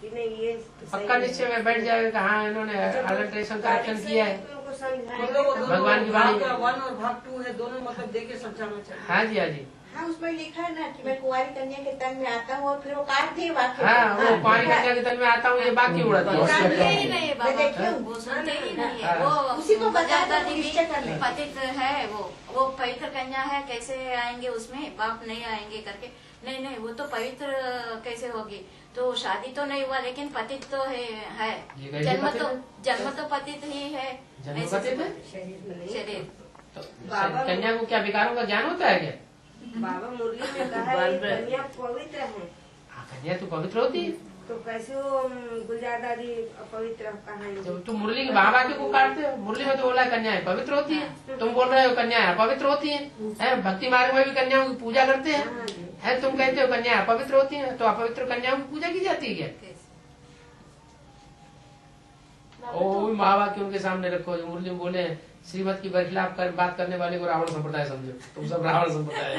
कि नहीं ये सही पक्का है। निश्चय में बैठ जाएगा कि हाँ इन्होंने अल्ट्रेशन करेक्शन तारीख किया से है। तो उनको मतलब वो समझाएंगे दोनों भगवान की वाणी। भाग 1 और भाग 2 है, दोनों मतलब दे के समझाना चाहिए। हाँ जी, हाँ जी। हाँ उसमें लिखा है ना कि मैं कुंवारी कन्या के तन में आता हूँ और फिर वो काट दिए वाक्य। हाँ, वो कुंवारी कन्या के तन में आता हूँ, ये बाकी उड़ाती है। सुनते ही नहीं है मैं देखी बाबा, हूँ। वो सुनते ही नहीं है। हाँ। वो उसी को बता दो, दादी निश्चय कर ले। भी पतित है, वो पवित्र कन्या है, कैसे आएंगे उसमें, बाप नहीं आएंगे करके। नहीं नहीं, वो तो पवित्र कैसे होगी, तो शादी तो नहीं हुआ लेकिन पतित तो है। ये कैसे जन्म पतित तो पतित ही है। जन्म ऐसे पतित है? शरीर में नहीं। शरीर तो बाबा- कन्या को क्या विकारों का ज्ञान होता है क्या? बाबा मुरली में कहा है ये कन्या पवित्र है, कन्या तो पवित्र होती है। तो कैसे वो गुलजार दादी अपवित्र कहा? जब तुम मुरली के बाबा के को काटते हो, मुरली में तो बोला कन्याएं पवित्र होती है, तुम बोल रहे हो कन्याएं पवित्र होती है। भक्ति मार्ग में भी कन्याओं की पूजा करते हैं, तुम कहते हो कन्याएं पवित्र होती है, तो अपवित्र कन्याओं की पूजा की जाती है क्या? ओ माँ बाप के उनके सामने रखो, जो मुरली में बोले श्रीमत की बरखिलाफ कर बात करने वाले को रावण संप्रदाय समझो, तुम सब रावण संप्रदाय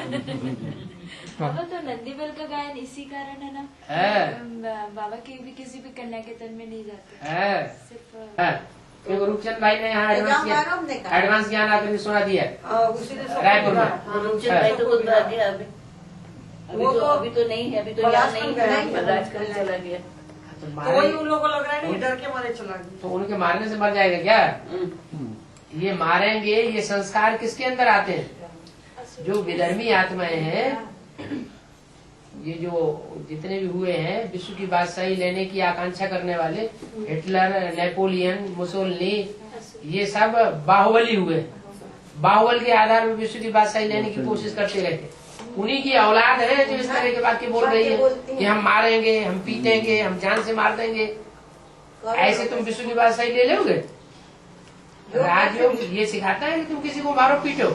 बाबा तो नंदीबेल का गायन इसी कारण है ना, बाबा के भी किसी भी कन्या के तन में नहीं जाते है। सिर्फ रूपचंद भाई ने यहाँ एडवांस ज्ञान आपने सुना दिया उसी ने सब रायपुर में। हाँ, रूपचंद भाई तो खुद बता दिया अभी। अभी तो नहीं है, अभी तो यहाँ नहीं है, राजकमल चला गया। तो वही उन लोगों को लग रहा है नहीं, डर के मारे चला गया। तो उनके मारने से मर जाएगा क्या? ये मारेंगे, ये संस्कार किसके अंदर आते हैं? जो विधर्मी आत्माएं हैं, ये जो जितने भी हुए हैं विश्व की बादशाही लेने की आकांक्षा करने वाले, हिटलर, नेपोलियन, मुसोलिनी, ये सब बाहुबली हुए। बाहुबल के आधार पर विश्व की बादशाही लेने की कोशिश करते रहते। उन्हीं की औलाद है जो इस तरह के वाक्य बोल रही है कि हम मारेंगे, हम पीटेंगे, हम जान से मार देंगे। ऐसे तुम विश्व की बादशाही ले लोगे? राजयोग ये सिखाता है कि तुम किसी को मारो पीटो।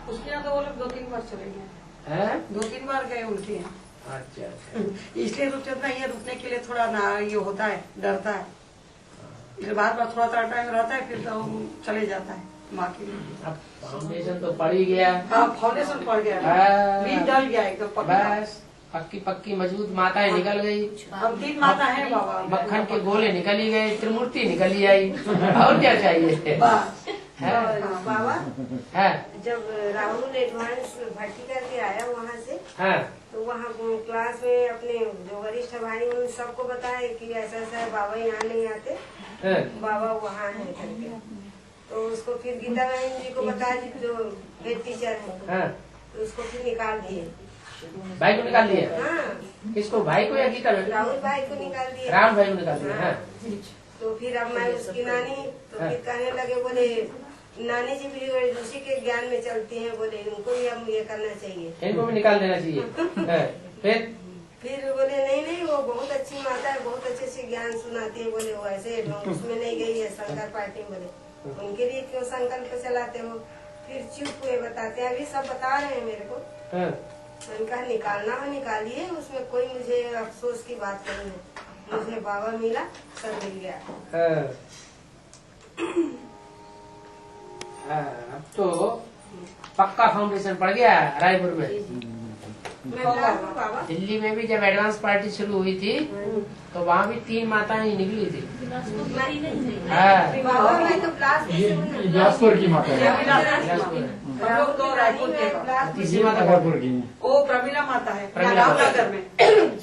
उसके यहाँ तो वो लोग 2-3 बार चले गए हैं? 2-3 बार गए उनके यहाँ। अच्छा। इसलिए रुकचंद ना ये रुकने के लिए थोड़ा ना ये होता है, डरता है। इसलिए बार थोड़ा टाइम रहता है, फिर तो चले जाता है माँ के लिए। अब फाउंडेशन तो पड़ ही गया। हाँ फाउंडेशन पड़ गया, बीज डल गया एकदम पक्का। बस पक्की पक्की मजबूत माताएं निकल गई। हम 3 माता है बाबा। मक्खन के गोले निकल ही गए, त्रिमूर्ति निकल ही आई, और क्या चाहिए? बाबा है जब राहुल एडवांस भर्ती करके आया वहाँ से, हाँ। तो वहाँ क्लास में अपने जो वरिष्ठ भाई उन सबको बताया कि ऐसा ऐसा है, बाबा यहाँ नहीं आते, बाबा वहाँ है करके। तो उसको फिर गीता बहन जी को बताया जो हेड टीचर है, तो उसको फिर निकाल दिए। भाई को निकाल दिया? हाँ। किसको, भाई को या गीता बहन? राहुल भाई को निकाल दिया। राम भाई को निकाल दिया। हाँ। तो फिर अब मैं उसकी नानी तो फिर कहने लगे, बोले नानी जी भी ऋषि के ज्ञान में चलती हैं, बोले इनको भी अब ये करना चाहिए, इनको भी निकाल देना चाहिए। फिर बोले नहीं वो बहुत अच्छी माता है, बहुत अच्छे से ज्ञान सुनाती है, बोले वो ऐसे उसमें नहीं गई है शंकर पार्टी, बोले उनके लिए क्यों संकल्प चलाते हो? फिर चुप हुए, बताते हैं अभी सब बता रहे हैं मेरे को। उनका निकालना हो निकालिए, उसमें कोई मुझे अफसोस की बात नहीं है, मुझे बाबा मिला, सब मिल गया। अब तो पक्का फाउंडेशन पड़ गया रायपुर में। बाबा दिल्ली में भी जब एडवांस पार्टी शुरू हुई थी तो वहाँ भी 3 माताएं निकली थी। बाबा मैं तो क्लास बिलासपुर की माता है, हम लोग तो रायपुर के तीसरी माता रायपुर की। वो प्रमीला माता है, प्रमीला माता। रामनगर में।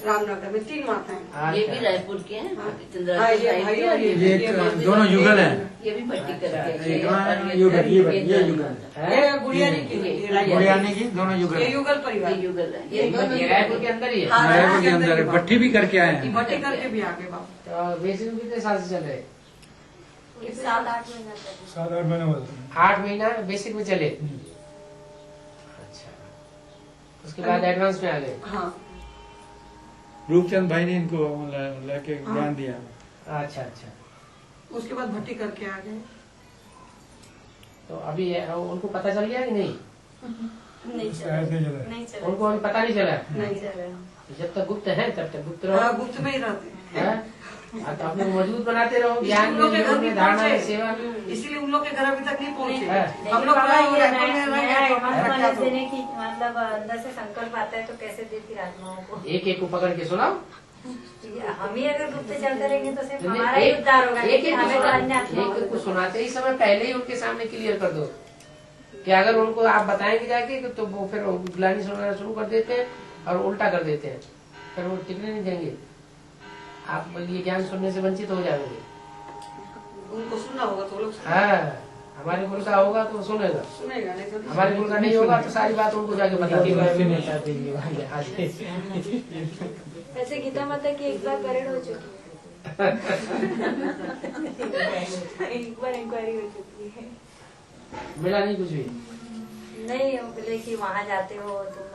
रामनगर में 3 माता है। ये भी रायपुर के हैं, हाँ, चंद्रावती ये भाई भाई भी, और ये दोनों युगल हैं। ये भी भट्टी करके ये युगल, ये युगल, ये गुड़ियानी की गुड़ियानी की दोनों युगल, ये युगल परिवार। ये युगल है, ये ये रायपुर के अंदर ही है। हाँ, रायपुर के अंदर है, भट्टी भी करके आए ये हैं। भट्टी करके भी आगे बाबा। तो बेसिक कितने साल से चल रहे? 7-8 महीना तक। 7-8 महीने हुए। 8 महीना बेसिक में चले। अच्छा, उसके बाद एडवांस में आ गए। हाँ रूपचंद भाई ने इनको लेके ज्ञान दिया। अच्छा अच्छा। उसके बाद भट्टी करके आ गए। तो अभी उनको पता चल गया कि नहीं? नहीं चला, उनको अभी पता नहीं चला। नहीं जब तक गुप्त है तब तक गुप्त हाँ, रहो। गुप्त में ही रहते हैं। हैं? हाँ, तो अपने को मजबूत बनाते रहो, ज्ञान उन लोग में, के घर योग भी में, धारणा में, पहुंचे। सेवा में। इसीलिए उन लोग के घर अभी तक नहीं पहुंचे। है। हम लोग नॉलेज देने की मतलब अंदर से संकल्प आता है तो कैसे देती आत्माओं को। एक एक को पकड़ के सुनाओ। हम ही अगर गुप्त चलते रहेंगे तो सिर्फ नहीं, हमारा ही उद्धार होगा, एक लेकिन एक हमें तो अन्य को सुनाते ही समय पहले ही उनके सामने क्लियर कर दो कि अगर उनको आप बताएंगे जाके तो वो फिर गुलानी सुनाना शुरू कर देते हैं और उल्टा कर देते हैं, फिर वो टिकने नहीं देंगे। आप ये ज्ञान सुनने से वंचित हो जाएंगे। उनको सुनना होगा तो लोग हाँ, हमारे कुल का होगा तो सुनेगा, सुनेगा, नहीं तो हमारे कुल का नहीं होगा तो सारी बात उनको जाके बता ऐसे गीता माता की एक बार परेड हो चुकी है, एक बार इंक्वायरी हो चुकी है। मिला नहीं कुछ भी? नहीं, वो बोले कि वहाँ जाते हो तुम,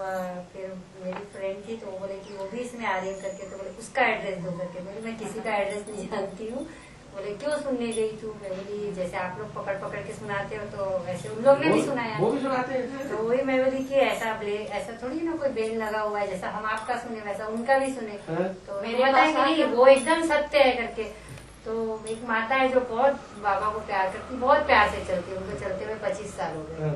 फिर मेरी फ्रेंड थी तो वो बोले कि वो भी इसमें आ रही है करके, तो बोले उसका एड्रेस दो करके। बोले मैं किसी का एड्रेस नहीं जानती हूँ। बोले क्यों सुनने गई तू? मैं बोली जैसे आप लोग पकड़ पकड़ के सुनाते हो तो वैसे उन लोग ने भी सुनाया, वो भी सुनाते हैं। तो वही मैं बोली कि ऐसा थोड़ी ना कोई बेल लगा हुआ है, जैसा हम आपका सुने वैसा उनका भी सुने। तो मेरे बताएंगे नहीं वो एकदम सत्य है करके। तो एक माता है जो बहुत बाबा को प्यार करती, बहुत प्यार से चलती है, उनको चलते हुए 25 साल हो गए।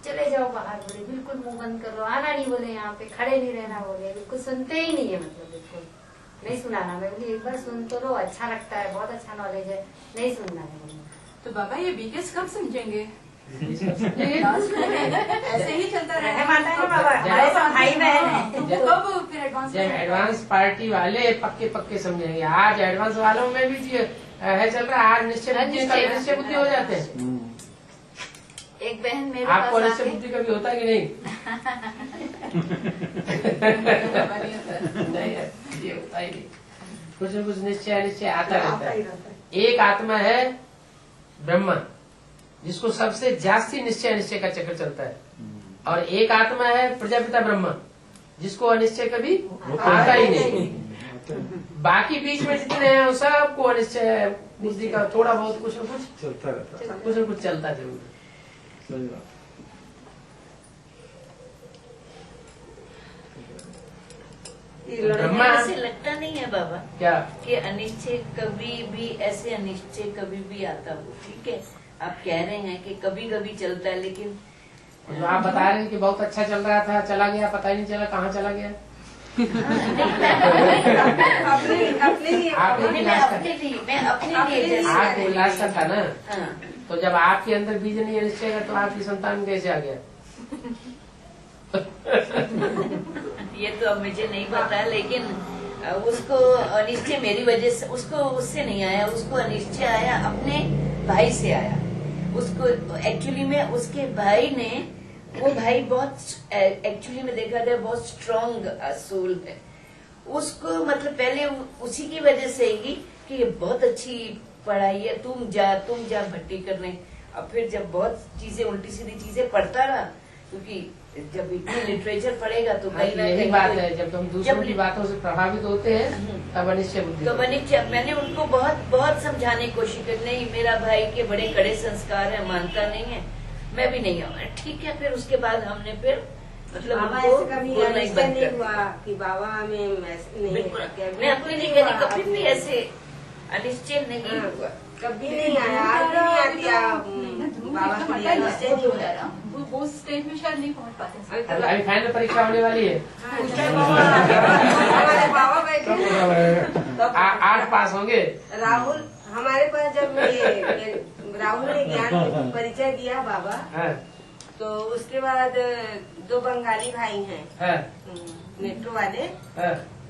चले जाओ बाहर, बोले बिल्कुल मुंह बंद कर लो, आना नहीं बोले, यहाँ पे खड़े नहीं रहना बोले, बिल्कुल सुनते ही नहीं है, मतलब बिल्कुल नहीं सुनाना। मैं बोली एक बार सुन तो लो, अच्छा लगता है, बहुत अच्छा नॉलेज है, नहीं सुनना है बोले। तो बाबा ये बीकेस कब समझेंगे? ऐसे ही चलता रहे माता है बाबा, हमारे सब भाई बहन है। कब फिर एडवांस? जब एडवांस पार्टी वाले पक्के समझेंगे। आज एडवांस वालों में भी है चल रहा है, आज निश्चय बुद्धि हो जाते हैं। एक बहन मेरे आपको पास निश्चय आके बुद्धि कभी होता है कि नहीं? नहीं, ये होता ही नहीं। कुछ न कुछ निश्चय आता रहता है। एक आत्मा है ब्रह्मा, जिसको सबसे जास्ती निश्चय का चक्कर चलता है, और एक आत्मा है प्रजापिता ब्रह्मा, जिसको अनिश्चय कभी आता ही नहीं। बाकी बीच में जितने हैं वो सबको अनिश्चय बुद्धि का थोड़ा बहुत कुछ न कुछ चलता रहता है। कुछ न कुछ चलता जरूर। सही बात। ब्रह्मा ऐसे लगता नहीं है बाबा क्या कि अनिश्चय कभी भी, ऐसे अनिश्चय कभी भी आता हो। ठीक है, आप कह रहे हैं कि कभी कभी चलता है, लेकिन जो आप बता रहे हैं कि बहुत अच्छा चल रहा था, चला गया, पता ही नहीं चला कहाँ चला गया। आपके उल्लास का था ना। तो जब आपके अंदर बीज नहीं निश्चय का तो आपकी संतान कैसे आ गया? ये तो अब मुझे नहीं पता, लेकिन उसको अनिश्चय मेरी वजह से, उसको उससे नहीं आया, उसको अनिश्चय आया अपने भाई से आया। उसको एक्चुअली में उसके भाई ने, वो भाई बहुत एक्चुअली में देखा जाए बहुत स्ट्रॉन्ग सोल है। उसको मतलब पहले उसी की वजह से ही कि ये बहुत अच्छी पढ़ाई है, तुम जा भट्टी करने। अब फिर जब बहुत चीजें उल्टी सीधी चीजें पढ़ता रहा, क्योंकि जब इतनी लिटरेचर पढ़ेगा तो कहीं ना यही कहीं बात है, जब हम दूसरों की बातों से प्रभावित होते हैं तब अनिश्चय बुद्धि। तो मैंने उनको बहुत बहुत समझाने की कोशिश की, नहीं मेरा भाई के बड़े कड़े संस्कार है, मानता नहीं है, मैं भी नहीं आऊंगा। ठीक है, फिर उसके बाद हमने फिर मतलब बाबा उनको ऐसे कभी बोलना ही अनिश्चय बंद नहीं कर हुआ कि बाबा हमें ऐसे नहीं बिल्कुल। है। मैं अपनी नहीं करी, कभी भी ऐसे अनिश्चय नहीं हुआ, कभी नहीं आया, आज भी नहीं आती बाबा के लिए अनिश्चय नहीं हुआ। वो स्टेज में शायद नहीं पहुंच पाते। अभी फाइनल परीक्षा होने वाली है, हमारे बाबा बैठे 8 पास होंगे। राहुल हमारे पास जब ये राहुल ने ज्ञान परिचय दिया बाबा, तो उसके बाद 2 बंगाली भाई हैं मेट्रो वाले,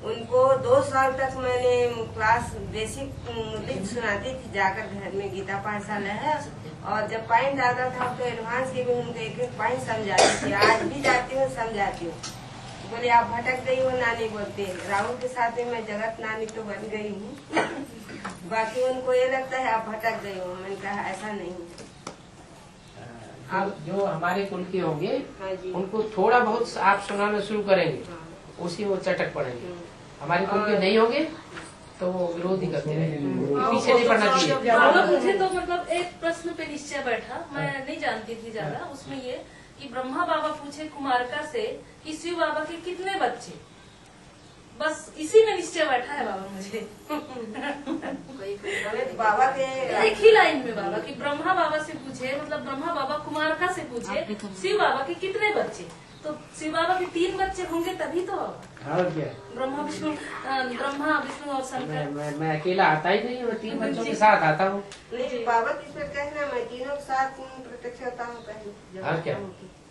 उनको 2 साल तक मैंने क्लास बेसिक मुद्रित सुनाती थी, जाकर घर में गीता पाठशाला है, और जब पॉइंट आता था तो एडवांस के भी उनको एक पॉइंट समझाती थी। आज भी जाती हूँ समझाती हूँ। बोले आप भटक गई हो नानी, बोलते राहुल के साथ में मैं जगत नानी तो बन गई हूँ, बाकी उनको ये लगता है आप भटक गई हो। मैंने कहा ऐसा नहीं है। अब जो हमारे कुल के होंगे हाँ जी, उनको थोड़ा बहुत आप सुनाना शुरू करेंगे, उसी वो चटक पड़ेंगे। हमारे कुल के नहीं होंगे तो वो विरोध ही करते रहेंगे, पीछे नहीं पड़ना चाहिए। बाबा मुझे तो मतलब एक प्रश्न पे निश्चय बैठा, मैं नहीं जानती थी ज्यादा, उसमें ये कि ब्रह्मा बाबा पूछे कुमारिका से कि शिव बाबा के कितने बच्चे, बस इसी में निश्चय बैठा है बाबा मुझे। बाबा के एक ही लाइन में बाबा कि ब्रह्मा बाबा से पूछे, मतलब ब्रह्मा बाबा कुमारिका से पूछे शिव बाबा के कितने बच्चे, तो शिव बाबा के 3 बच्चे होंगे तभी तो और क्या, ब्रह्मा विष्णु और शंकर। मैं अकेला आता ही नहीं, मैं 3 बच्चों के साथ आता हूँ। नहीं बाबा किस पर कहना, मैं तीनों के साथ प्रत्यक्ष होता हूँ पहले। और क्या,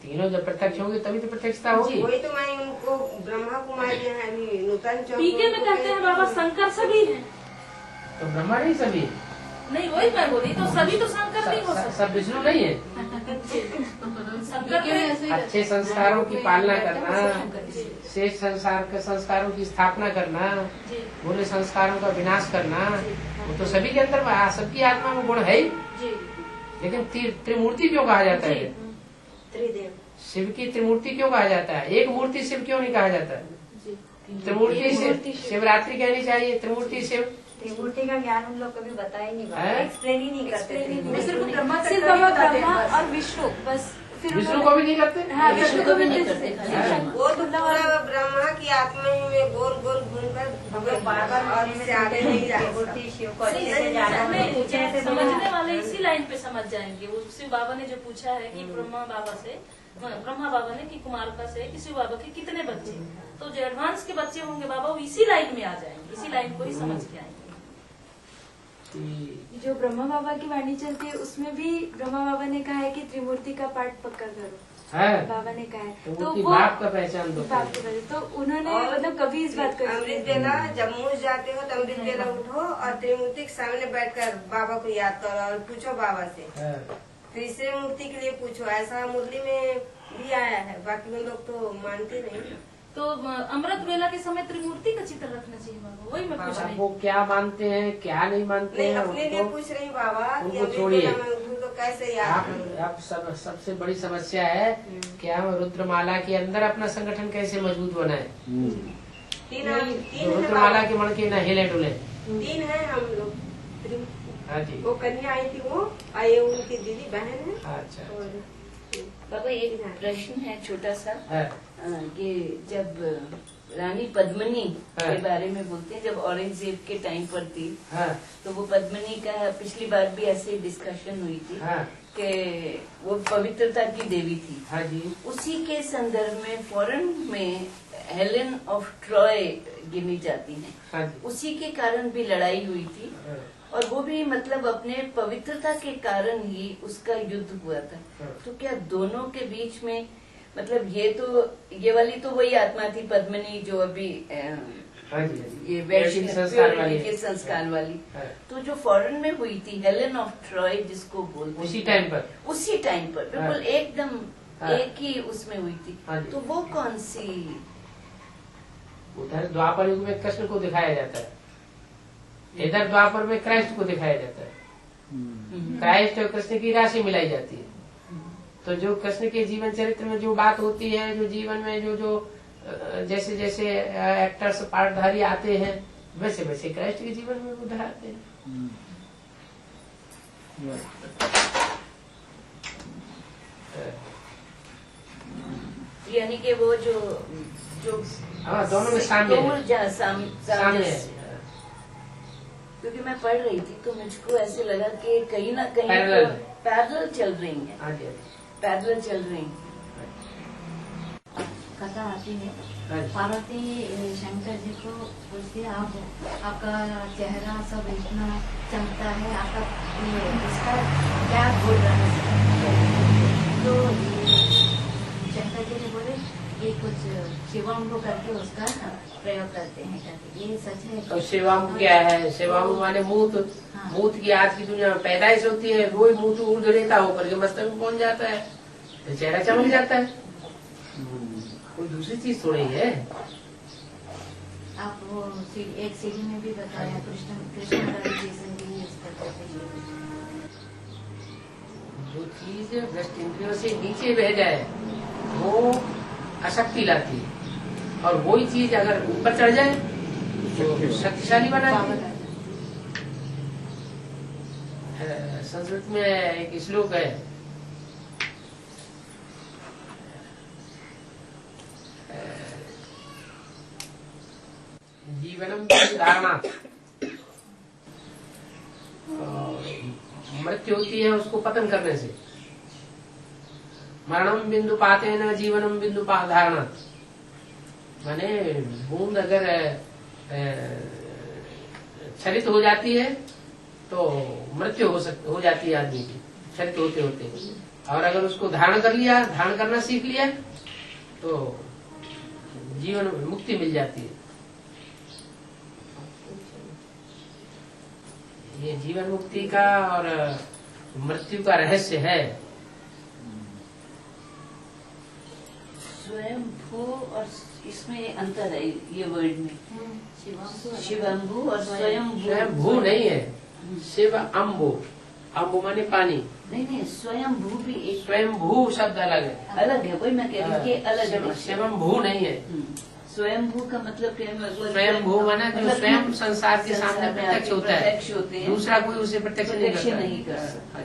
तीनों जब प्रत्यक्ष होंगे तभी तो प्रत्यक्षता होगी। वही तो मैं उनको ब्रह्मा कुमारी है अभी नूतन चौक पीके में कहते हैं बाबा शंकर सभी हैं। तो ब्रह्मा नहीं सभी, नहीं वही मैं बोली, तो सभी तो शंकर नहीं हो सकते। सब विष्णु नहीं है। शंकर अच्छे संस्कारों की पालना करना, शेष संस्कारों की स्थापना करना, बुरे संस्कारों का विनाश करना, वो तो सभी के अंदर, सबकी आत्मा में गुण है ही। लेकिन त्रिमूर्ति क्यों कहा जाता है? त्रिदेव शिव की त्रिमूर्ति क्यों कहा जाता है? एक मूर्ति शिव क्यों नहीं कहा जाता है? त्रिमूर्ति शिव, शिवरात्रि कहनी चाहिए त्रिमूर्ति शिव। त्रिमूर्ति का ज्ञान उन लोग कभी बताया ही नहीं, एक्सप्लेन ही नहीं करते। सिर्फ ब्रह्मा और विष्णु बस। फिर विष्णु को भी नहीं करते। हाँ, विष्णु को भी नहीं करते। वो तो पूरा ब्रह्मा की आत्मा ही में गोल गोल घूमकर बार-बार और इससे आगे नहीं जा सकते। शिव को अच्छे से जाना, समझने वाले इसी लाइन पे समझ जाएंगे। वो शिव बाबा ने जो पूछा है कि ब्रह्मा बाबा ने कि कुमारका से कि शिव बाबा के कितने बच्चे, तो जो एडवांस के बच्चे होंगे बाबा वो इसी लाइन में आ जाएंगे, इसी लाइन को ही समझ के आएंगे। जो ब्रह्मा बाबा की वाणी चलती है उसमें भी ब्रह्मा बाबा ने कहा है कि त्रिमूर्ति का पाठ पक्का करो, बाबा ने कहा है। तो वो बाप का पहचान दो। तो उन्होंने मतलब कभी इस बात को, अमृत बेला जब मुझ जाते हो तो अमृत बेला उठो और त्रिमूर्ति के सामने बैठकर बाबा को याद करो और पूछो बाबा से, तीसरे मूर्ति के लिए पूछो। ऐसा मुरली में भी आया है, बाकी वो लोग तो मानते नहीं। तो अमृत वेला के समय त्रिमूर्ति का चित्र रखना चाहिए बाबा, वही मैं पूछ रही हूँ। वो क्या मानते हैं क्या नहीं मानते हैं, अपने लिए पूछ रही बाबा, उनको छोड़िए। तो कैसे याद अब सबसे बड़ी समस्या है कि हम रुद्रमाला के अंदर अपना संगठन कैसे मजबूत बनाए। तीन रुद्रमाला के मन के न हिले डुले। 3 है हम लोग। हाँ जी, वो कन्या आई थी, वो आए उनकी दीदी बहन है। अच्छा, बाबा एक प्रश्न है छोटा सा, कि जब रानी पद्मिनी के बारे में बोलते हैं, जब औरंगजेब के टाइम पर थी, तो वो पद्मिनी का पिछली बार भी ऐसे डिस्कशन हुई थी कि वो पवित्रता की देवी थी। हाँ जी, उसी के संदर्भ में फॉरेन में हेलेन ऑफ ट्रॉय गिनी जाती हैं। हाँ जी, उसी के कारण भी लड़ाई हुई थी, और वो भी मतलब अपने पवित्रता के कारण ही उसका युद्ध हुआ था। तो क्या दोनों के बीच में मतलब ये वाली तो वही आत्मा थी पद्मिनी जो अभी ये वैश्य के संस्कार वाली, तो जो फॉरेन में हुई थी हेलेन ऑफ ट्रॉय जिसको बोलते, उसी टाइम पर बिल्कुल एकदम एक ही उसमें हुई थी। तो वो कौन सी? उधर द्वापर युग में कृष्ण को दिखाया जाता है, इधर द्वापर में क्राइस्ट को दिखाया जाता है। क्राइस्ट और कृष्ण की राशि मिलाई जाती है। तो जो कृष्ण के जीवन चरित्र में जो बात होती है, जो जीवन में जो जैसे जैसे एक्टर्स पार्टधारी आते हैं, वैसे वैसे क्राइस्ट के जीवन में उधर आते हैं। यानी कि वो जो दोनों में सामने है। क्योंकि मैं पढ़ रही थी तो मुझको ऐसे लगा कि कहीं ना कहीं पैरेलल चल रही है, पैरेलल चल रही है। कथा आती है, पार्वती शंकर जी को बोलती है, आपका चेहरा सब इतना चमकता है, आपका इसका क्या बोल रहा है? तो शंकर जी ने बोले ये कुछ शिवांग को करके उसका प्रयोग करते हैं, कहते ये सच है। तो शिवांग क्या है? शिवांग माने मूत। मूत की आज की दुनिया में पैदाइश होती है, वो मूत ऊर्ध्वरेखा होकर के मस्तक में पहुंच जाता है, तो चेहरा चमक जाता है। कोई दूसरी चीज थोड़ी है। आप वो एक सीढ़ी में भी बताया कृष्ण जो चीज भ्रष्ट इंद्रियों से नीचे बह जाए वो अशक्ति लाती है, और वही चीज अगर ऊपर चढ़ जाए तो शक्तिशाली बनाती है। संस्कृत में एक श्लोक है, जीवनम धारणा, मृत्यु होती है उसको पतन करने से, मरणम बिंदु पाते न जीवनम बिंदु धारणा, माने बूंद अगर क्षरित हो जाती है तो मृत्यु हो जाती है आदमी की, क्षरित होते होते। और अगर उसको धारण कर लिया, धारण करना सीख लिया तो जीवन में मुक्ति मिल जाती है। ये जीवन मुक्ति का और मृत्यु का रहस्य है। स्वयं भू और इसमें अंतर है ये वर्ड में, शिवम्भू और स्वयं भू नहीं है, शिव अम्बु, अम्बु माने पानी। नहीं, स्वयं भू भी एक, स्वयं भू शब्द अलग है, अलग है, वही मैं कह रही हूँ अलग है। स्वयं भू नहीं है। स्वयं भू का मतलब क्या है? स्वयं भू माना जो स्वयं संसार के सामने प्रत्यक्ष होता है, दूसरा कोई उसे प्रत्यक्ष नहीं कर सकता।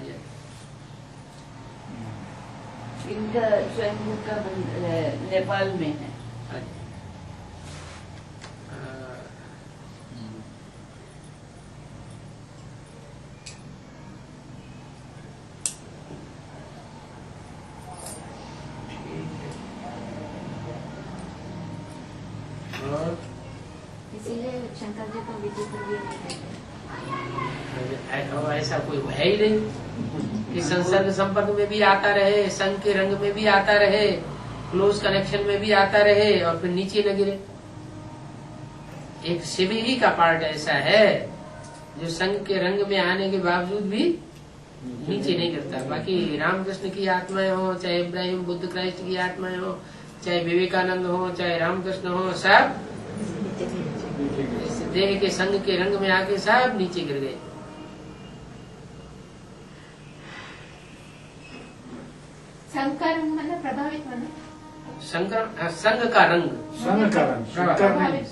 इनका स्वयं भू का नेपाल में है। इसीलिए शंकर जी को विधि पर भी नहीं कहते। ऐसा कोई है ही नहीं कि संसर्ग संपर्क में भी आता रहे, संघ के रंग में भी आता रहे, क्लोज कनेक्शन में भी आता रहे और फिर नीचे न गिरे। एक शिव ही का पार्ट ऐसा है जो संघ के रंग में आने के बावजूद भी नीचे नहीं गिरता। बाकी रामकृष्ण की आत्माएं हो, चाहे इब्राहिम बुद्ध क्राइस्ट की आत्माएं हो, चाहे विवेकानंद हो, चाहे रामकृष्ण हो, सब इस देह के संग के रंग में आके सब नीचे गिर गए। संघ का रंग मतलब प्रभावित होना, संघ का रंग,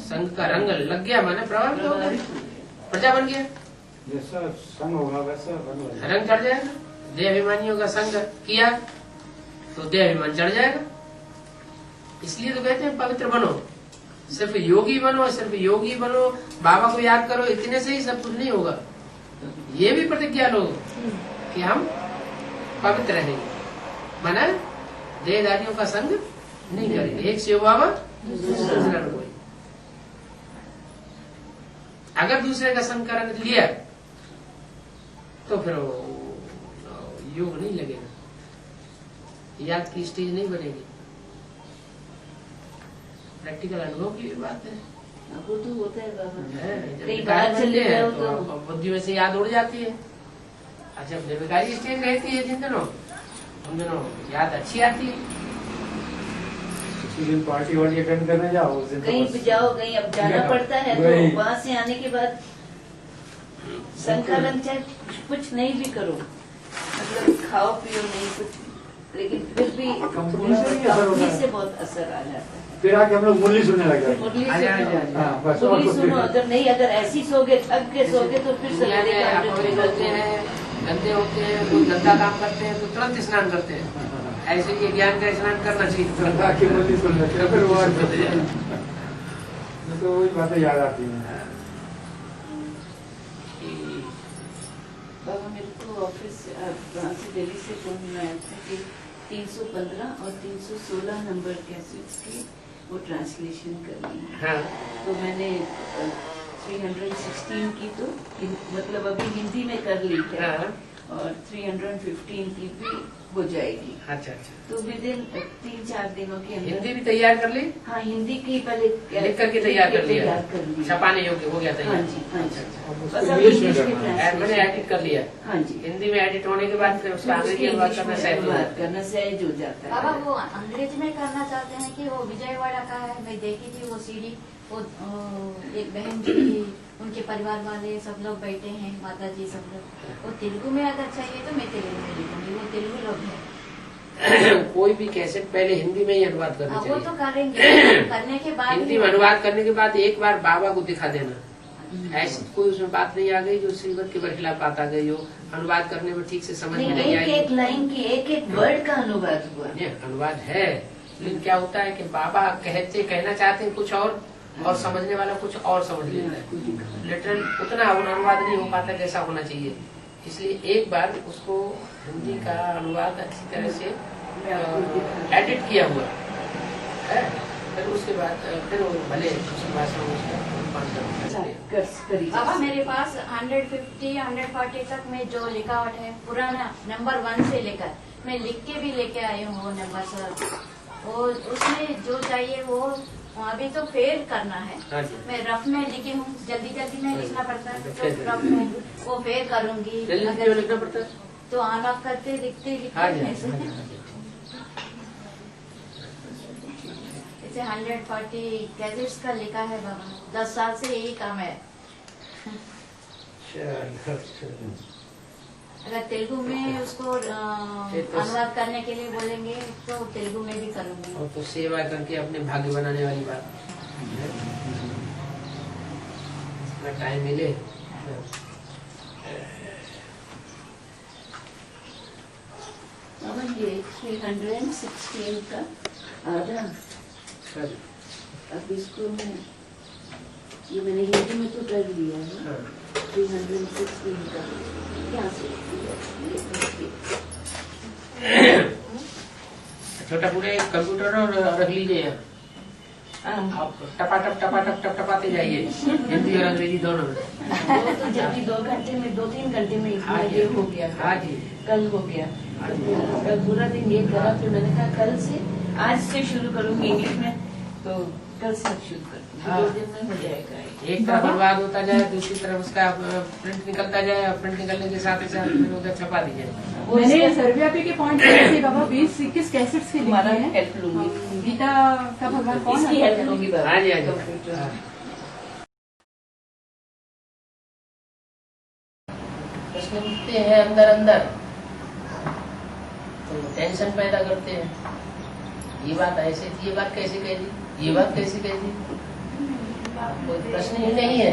संघ का रंग लग गया माने प्रभावित हो गया, प्रजा बन गया। जैसा संघ होगा वैसा रंग चढ़ जाएगा। देह अभिमानियों का संग किया तो देह अभिमान चढ़ जाएगा। इसलिए तो कहते हैं पवित्र बनो, सिर्फ योगी बनो, सिर्फ योगी बनो, बाबा को याद करो, इतने से ही सब कुछ नहीं होगा। ये भी प्रतिज्ञा लो कि हम पवित्र रहेंगे, माना देहधारियों का संग नहीं करेंगे। एक शिव बाबा दूसरा कोई। अगर दूसरे का संग कर लिया तो फिर योग नहीं लगेगा, याद की स्टेज नहीं बनेगी। प्रैक्टिकल अनुभव की भी बात है। वो तो होता है बाबा, कई बार चले हैं तो बुद्धि में से याद उड़ जाती है। अच्छा, निर्विकारी स्टेज रहती है जिन दिनों, उन दिनों याद अच्छी आती है। दिन पार्टी वार्टी अटेंड करने जाओ, कहीं भी जाओ, कहीं अब जाना पड़ता है तो वहाँ से आने के बाद संकलन चाहे कुछ नहीं भी करो, मतलब खाओ पियो नहीं कुछ, लेकिन फिर भी कंपनी से बहुत असर आ जाता है। फिर आके हम लोग मुरली सुनने लगे। मुरली सुनो, अगर नहीं, अगर ऐसी सोगे, थक के सोगे तो फिर करते हैं, गंदे होते हैं, कोई गंदा काम करते हैं तो तुरंत स्नान करते हैं। ऐसे ये ज्ञान का स्नान करना चाहिए, मुरली सुनना चाहिए, तो वही बातें याद आती हैं। बाबा मेरे को ऑफिस दिल्ली से फोन आया था कि 315 और 316 नंबर कैसेट्स की वो ट्रांसलेशन करनी है। हाँ। तो मैंने 316 की तो मतलब अभी हिंदी में कर ली है। हाँ। और 315 की भी हो जाएगी। अच्छा अच्छा। तो विद इन 3-4 दिनों के अंदर हिंदी भी तैयार कर ली? हाँ, हिंदी की पहले लिख करके तैयार कर लिया, छपाने योग्य हो गया तैयार। हाँ जी, हाँ जी। बस मैंने एडिट कर लिया। हाँ जी, हिंदी में एडिट होने के बाद फिर उसका अंग्रेजी में बात करना सहज हो जाता है। बाबा वो अंग्रेजी में करना चाहते हैं कि वो विजयवाड़ा का है, मैं देखी थी वो सीडी, वो एक बहन जी, उनके परिवार वाले सब लोग बैठे हैं, माता जी सब लोग। वो तेलुगु में अगर चाहिए तो मैं तेलुगु में लिखूंगी, वो तेलुगु लोग हैं। कोई भी कैसेट पहले हिंदी में ही अनुवाद करना चाहिए। वो तो करेंगे, करने के बाद हिंदी में अनुवाद करने के बाद एक बार बाबा को दिखा देना। ऐसी कोई उसमें बात नहीं आ गई जो श्रीमत के बरखिलाफ बात आ गई हो, अनुवाद करने में ठीक से समझ में नहीं आई। एक लाइन की एक वर्ड का अनुवाद हुआ। अनुवाद है, लेकिन क्या होता है कि बाबा कहना चाहते हैं कुछ और समझने वाला कुछ और समझ लेता है। लिटरल उतना अनुवाद नहीं हो पाता जैसा होना चाहिए। इसलिए एक बार उसको हिंदी का अनुवाद अच्छी तरह से एडिट किया हुआ है। फिर उसके बाद फिर वो भले उसकी भाषा में बाबा मेरे पास 150 140 तक में जो लिखावट है पुराना नंबर 1 से लेकर मैं लिख के भी लेके आई हूँ वो नंबर सर। वो उसमें जो चाहिए वो अभी तो फेर करना है। मैं रफ में लिखी हूँ, जल्दी जल्दी में लिखना पड़ता है तो रफ में वो फेर करूँगी। अगर लिखना पड़ता है तो ऑन ऑफ करते लिखते जैसे 140 गैजेट्स का लिखा है बाबा। 10 साल से यही काम है। अगर तेलुगु में उसको अनुवाद करने के लिए बोलेंगे तो तेलुगु में भी करूँगी। और तो सेवा करके अपने भाग्य बनाने वाली बात। टाइम मिले ये 316 का आधा अब इसको मैं ये मैंने हिंदी में तो कर लिया है। 316 का क्या से छोटा पूरे कंप्यूटर और रख लीजिए। आप टपाटप टपाते जाइए हिंदी और अंग्रेजी दोनों में। तो जब 2 घंटे में 2-3 घंटे में इतना ये हो गया। हाँ जी कल हो गया। कल पूरा दिन ये करा फिर मैंने कहा कल से आज से शुरू करूँगी इंग्लिश में तो कल से शुरू कर 2 दिन में हो जाएगा। एक तरफ अनुवाद होता जाए दूसरी तरफ उसका प्रिंट निकलता जाए। प्रिंट निकलने के साथ ही साथ उधर छपा दीजिए। मैंने सर्वव्यापी के पॉइंट से बाबा 20-21 कैसेट्स के लिखे हैं। हेल्प लूंगी गीता का भगवान कौन इसकी हेल्प लूंगी। हाँ जी हाँ जी। प्रश्न उठते हैं अंदर अंदर तो टेंशन पैदा करते हैं। ये बात ऐसे थी, ये बात कैसे कह दी, ये बात कैसे कह दी, कोई प्रश्न ही नहीं है।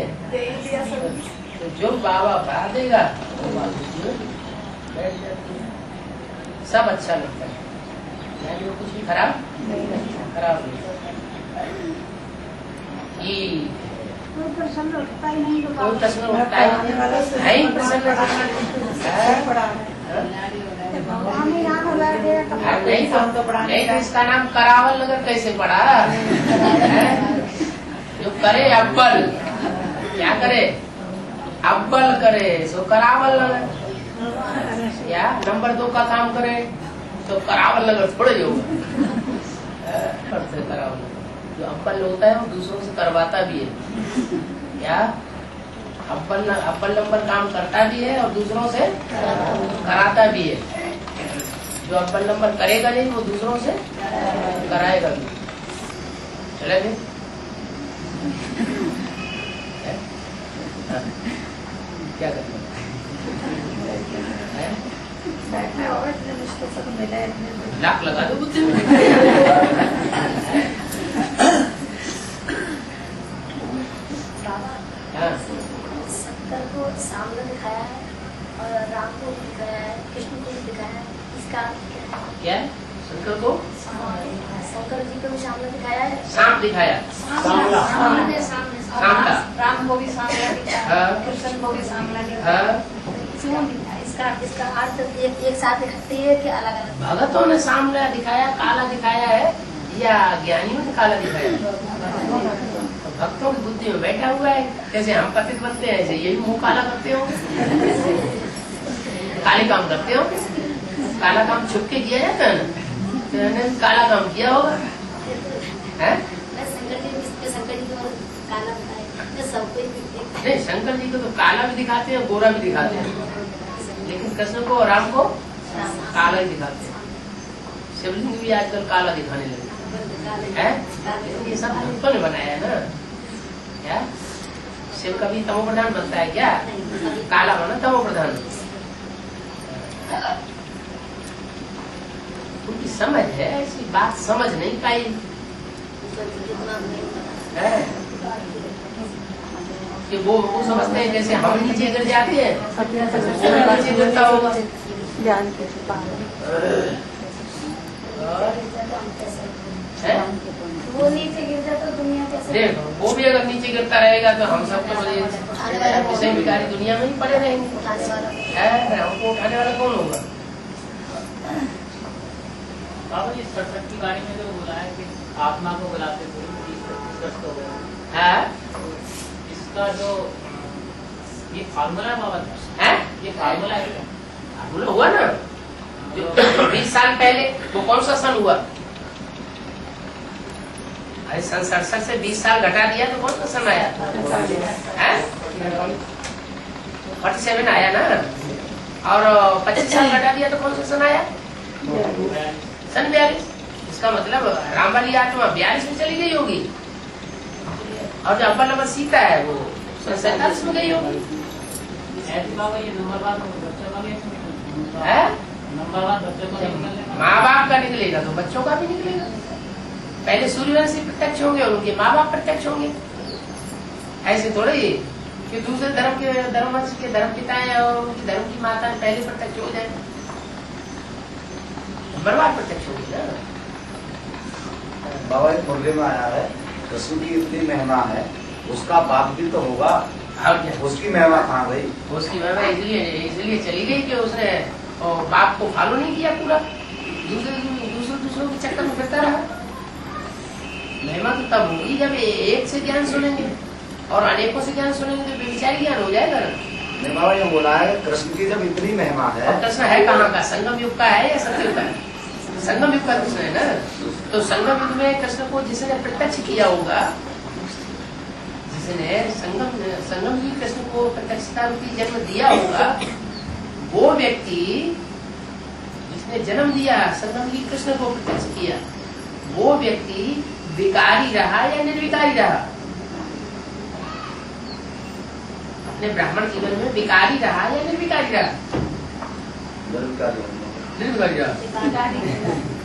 तो जो बाबा बता देगा वो बात बैठ जाती है। सब अच्छा लगता है, यानी कुछ भी खराब खराब नहीं। कोई प्रश्न उठता ही नहीं। कोई प्रश्न उठता ही नहीं। नहीं तो इसका नाम करावल नगर कैसे पड़ा? जो करे अव्वल, क्या करे अव्वल करे सो करावल नगर। या नंबर 2 का काम करे तो करावल नगर थोड़े ही होगा। करावल नगर जो अव्वल होता है वो दूसरों से करवाता भी है। क्या अव्वल नंबर काम करता भी है और दूसरों से कराता भी है। जो अव्वल नंबर करेगा नहीं वो दूसरों से कराएगा भी। चले भी क्या करते लाख लगा दो बुद्धि में। शंकर को सामने दिखाया है और राम को भी दिखाया है, कृष्ण को भी दिखाया है। इसका क्या है? शंकर को शंकर जी को भी सामने दिखाया है। सांप दिखाया। सामने सामला। राम को भी सामने दिखाया, कृष्ण को भी सामने दिखाया। इसका अर्थ एक साथ दिखाती है कि अलग अलग? भगतों ने सामने दिखाया, काला दिखाया है या ज्ञानियों ने काला दिखाया? तो भक्तों की बुद्धि में बैठा हुआ है। जैसे हम पतित बनते हैं ऐसे यही मुंह काला करते हो, काले काम करते हो। काला काम छुप के किया जाता है ना, तो इन्होंने काला काम किया होगा। शंकर जी को काला नहीं, शंकर जी को तो काला भी दिखाते हैं गोरा भी दिखाते हैं, लेकिन कृष्ण को और राम को काला ही दिखाते हैं। शिवलिंग भी आजकल काला दिखाने लगे हैं। ये सब भक्तों ने बनाया है ना। क्या शिव कभी तमो प्रधान बनता है क्या? काला बना तमो प्रधान। उनकी समझ है ऐसी बात समझ नहीं पाई है कि वो समझते हैं जैसे हम नीचे गिर जाते हैं वो नीचे गिरता होगा। वो नीचे गिर जाता तो दुनिया कैसे? देखो वो भी अगर नीचे गिरता रहेगा तो हम सबको विषय विकारी दुनिया में ही पड़े रहेंगे। हमको उठाने वाला कौन होगा? बाबा जी सत्संग की वाणी में जो बोला है कि आत्मा को बुलाते हुए 20-25 हो गए, इसका जो ये फार्मूला बाबा है, ये फार्मूला है क्या? फार्मूला हुआ ना जो 20 साल पहले, वो कौन सा सन हुआ? अरे सन 67 से 20 साल घटा दिया तो कौन सा सन आया? 47 आया ना, और 25 साल घटा दिया तो कौन सा सन आया? सन 42। इसका मतलब राम वाली आत्मा 42 में चली गई होगी, और जो अब्बल नंबर सीता है वो 47 में गई होगी। माँ बाप का निकलेगा तो बच्चों का भी निकलेगा। पहले सूर्यवंशी प्रत्यक्ष होंगे और उनके माँ बाप प्रत्यक्ष होंगे। ऐसे थोड़ा ही कि दूसरे धर्म के धर्मवंश के धर्म पिताएं और उनकी धर्म की माताएं पहले प्रत्यक्ष हो जाए, बर्बाद प्रत्यक्ष होगी ना। बाबा एक मुरली में आया है, कृष्ण की इतनी महिमा है, उसका बाप भी तो होगा, उसकी महिमा कहाँ गई? उसकी महिमा इसलिए चली गई कि उसने बाप को फॉलो नहीं किया पूरा, दूसरों के चक्कर में फिरता रहा। महिमा तो तब होगी जब एक से ज्ञान सुनेंगे और अनेकों से ज्ञान सुनेंगे तो विचार ज्ञान हो जाएगा ना। नहीं बाबा ये बोला है कृष्ण की जब इतनी महिमा है, कृष्ण है कहाँ का? संगम युग का है या सत्युग का है? संगम युग का कृष्ण है ना। तो संगम युग में कृष्ण को जिसने प्रत्यक्ष किया होगा, जिसने संगम युग कृष्ण को प्रत्यक्षता रूपी जन्म दिया होगा, वो व्यक्ति जिसने जन्म दिया संगम युग कृष्ण को प्रत्यक्ष किया, वो व्यक्ति विकारी रहा या निर्विकारी रहा? अपने ब्राह्मण जीवन में विकारी रहा या निर्विकारी रहा? निर्विकारी रहा।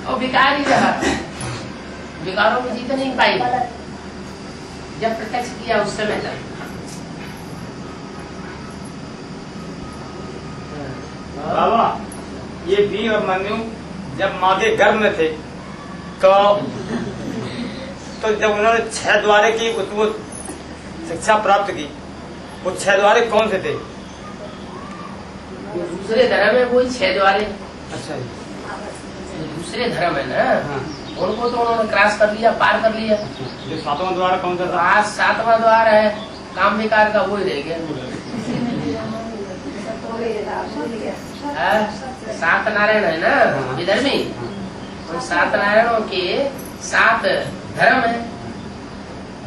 और विकारी रहा, विकारों में जीत नहीं पाई जब प्रत्यक्ष किया उस समय तक। बाबा ये भीम और मनु जब माँ के गर्भ में थे तो जब उन्होंने 6 द्वारे की वो शिक्षा प्राप्त की, वो 6 द्वारे कौन से थे? दूसरे धर्म में वही 6 द्वारे। अच्छा दूसरे धर्म है ना, उनको तो उन्होंने क्रॉस कर लिया, पार कर लिया। जो 7वां द्वार कौन सा था? आज 7वां द्वार है काम विकार का, वही रह गया। 7 नारायण है ना इधर में, उन 7 नारायणों के 7 धर्म है,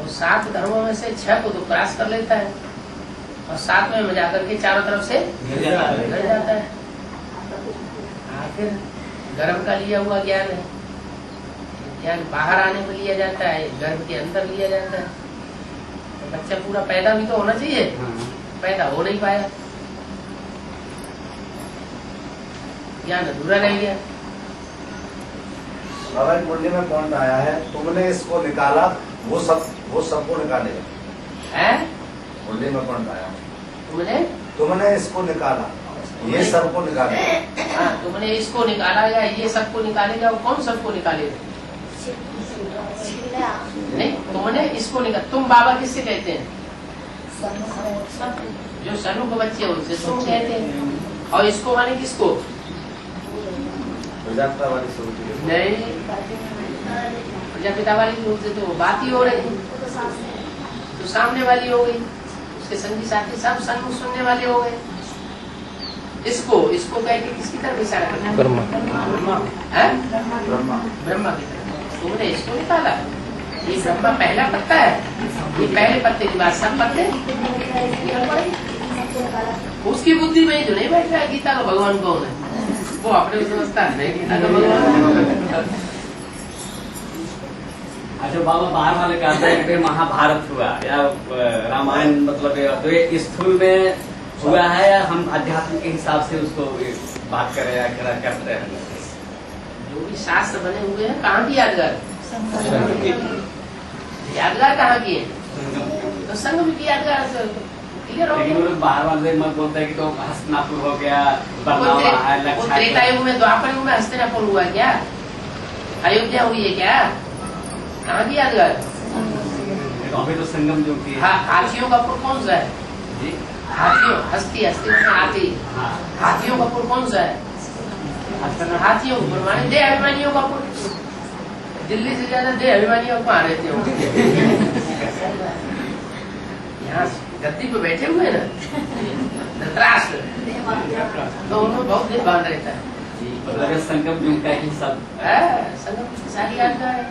और 7 धर्मों में से 6 को तो क्रॉस कर लेता है, और 7वें में जाकर के चारों तरफ से गिर जाता है। आखिर गर्भ का लिया हुआ ज्ञान है, ज्ञान बाहर आने में लिया जाता है, गर्भ के अंदर लिया जाता है। तो बच्चा पूरा पैदा भी तो होना चाहिए, पैदा हो नहीं पाया, ज्ञान अधूरा रह गया। बाबा मुरली में पॉइंट आया है, तुमने इसको निकाला, वो सबको निकालेगा। मुरली में पॉइंट आया, तुमने इसको निकाला, ये सबको निकालेगा। हाँ, तुमने इसको निकाला या ये सबको निकालेगा, वो कौन सबको निकालेगा? नहीं, तुमने इसको निकाला। तुम बाबा किससे कहते हैं? जो सनु के बच्चे उनसे तुम कहते हैं, और इसको माने किसको? प्रजापिता वाली नहीं, प्रजापिता वाली से तो बात ही हो रही, तो सामने वाली हो गई, उसके संगी साथी सब सन्मुख सुनने वाले हो गए। इसको कह के किसकी तरफ इशारा करना? ब्रह्मा की तरफ। तुमने इसको निकाला, ये ब्रह्मा पहला पत्ता है, ये पहले पत्ते के बाद सब पत्ते। उसकी बुद्धि में जो नहीं बैठ रहा है गीता का भगवान कौन है, वो अपने समझता है नहीं गीता का भगवान। अच्छा बाबा, बाहर वाले कहते हैं कि महाभारत हुआ या रामायण, मतलब तो ये स्थूल में हुआ है या हम अध्यात्म के हिसाब से उसको बात करें या करते हैं? जो भी शास्त्र बने हुए हैं कहाँ की यादगार? यादगार कहाँ की है? तो संगम की यादगार क्लियर हो गया। बाहर वाले मत बोलते हैं कि तो हस्तिनापुर हो गया, त्रेता युग में, द्वापर युग में हस्तिनापुर हुआ क्या? अयोध्या हुई है क्या? कहाँ की यादगार? अभी तो संगम जो की हाथियों का पुर कौन सा है? हाथियों, हस्ती में हाथी, हाथियों का पुर कौन सा है? हाथियों को माने देह अभिमानियों का दिल्ली से ज्यादा देह अभिमानियों को आ रहते हो। यहाँ गद्दी पे बैठे हुए ना धृतराष्ट्र, तो उन्होंने बहुत देर बांध रहता है। संगम युग का ही सब संगम की सारी याद का है।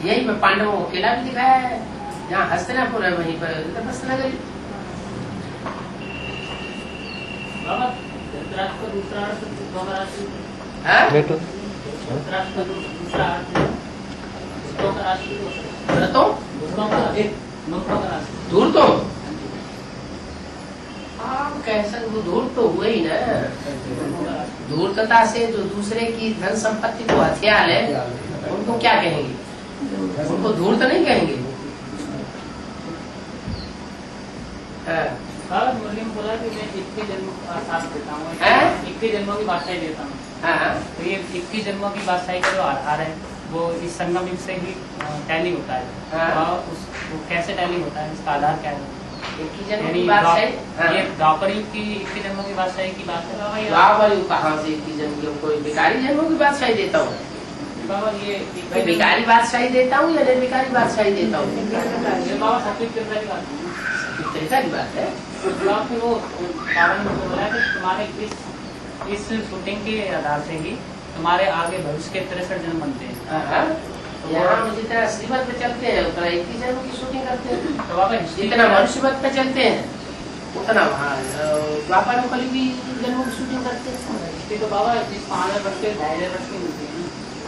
यही में पांडवों को किला भी दिखाया है, जहाँ हस्तिनापुर है वहीं पर नगरी। धृतराष्ट्र का दूसरा अर्थ दूर तो कैसा दूर तो हुए ही ना। धूर्तता से जो दूसरे की धन संपत्ति को हथिया ले उनको क्या कहेंगे? उनको धूर्त नहीं कहेंगे। मुरली में बोला कि मैं 21 जन्मों का साथ देता हूँ, 21 जन्मों की बादशाही देता हूँ। तो ये 21 जन्मों की बादशाही का जो आधार है वो इस संगम युग से ही टैली होता है। और वो कैसे टैली होता है, इसका आधार क्या है? ये द्वापर युग की 21 जन्मों की बादशाही की बात है बाबा। द्वापर युग कहाँ से 21 जन्म की? कोई भिखारी जन्मों की बादशाही देता हूँ बाबा? ये भिखारी बादशाही देता हूँ या निर्भिकारी बादशाही देता हूँ? बाबा सात्विक की बात तरीका की बात है। फिर वो कारण बोला कि तुम्हारे इस शूटिंग के आधार से ही तुम्हारे आगे भविष्य के 63 जन्म बनते हैं। यहाँ जितना श्रीमत पे चलते हैं उतना 21 जन्म की शूटिंग करते हैं। तो बाबा जितना मनुष्यवत पे चलते हैं उतना वहाँ द्वापर और कली भी जन्मों की शूटिंग करते हैं। तो बाबा जिस 5,000 वर्ष के 2,500 वर्ष की मिलती है,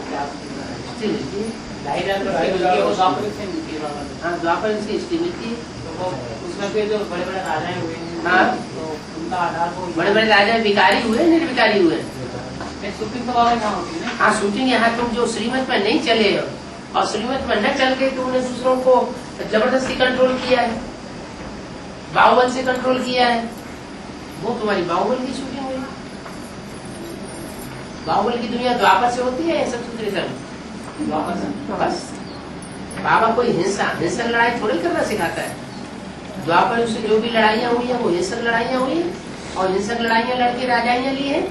2,500 वर्ष की मिलती है, वो द्वापर से मिलती है बाबा। हाँ, द्वापर से हिस्ट्री मिलती है। तो उसमें फिर जो बड़े बड़े राजाएं हुए हैं, हाँ, तो उनका आधार वो बड़े बड़े राजा भिखारी हुए निर्भिकारी हुए। शूटिंग तो बाबा यहाँ होती है ना। हाँ, शूटिंग यहाँ तुम जो श्रीमत में नहीं चले और श्रीमत में न चल के तुमने दूसरों को जबरदस्ती कंट्रोल किया है, बाहुबल से कंट्रोल किया है, वो तुम्हारी बाहुबल की शूटिंग हुई। बाहुबल की दुनिया द्वापर से होती है, सब सूत्री द्वापर से। बस बाबा कोई हिंसक लड़ाई थोड़ी करना सिखाता है। द्वापर से जो भी लड़ाइयाँ हुई है वो हिंसक लड़ाइयाँ हुई है, और हिंसक लड़ाइयाँ लड़के राजाइयाँ ली है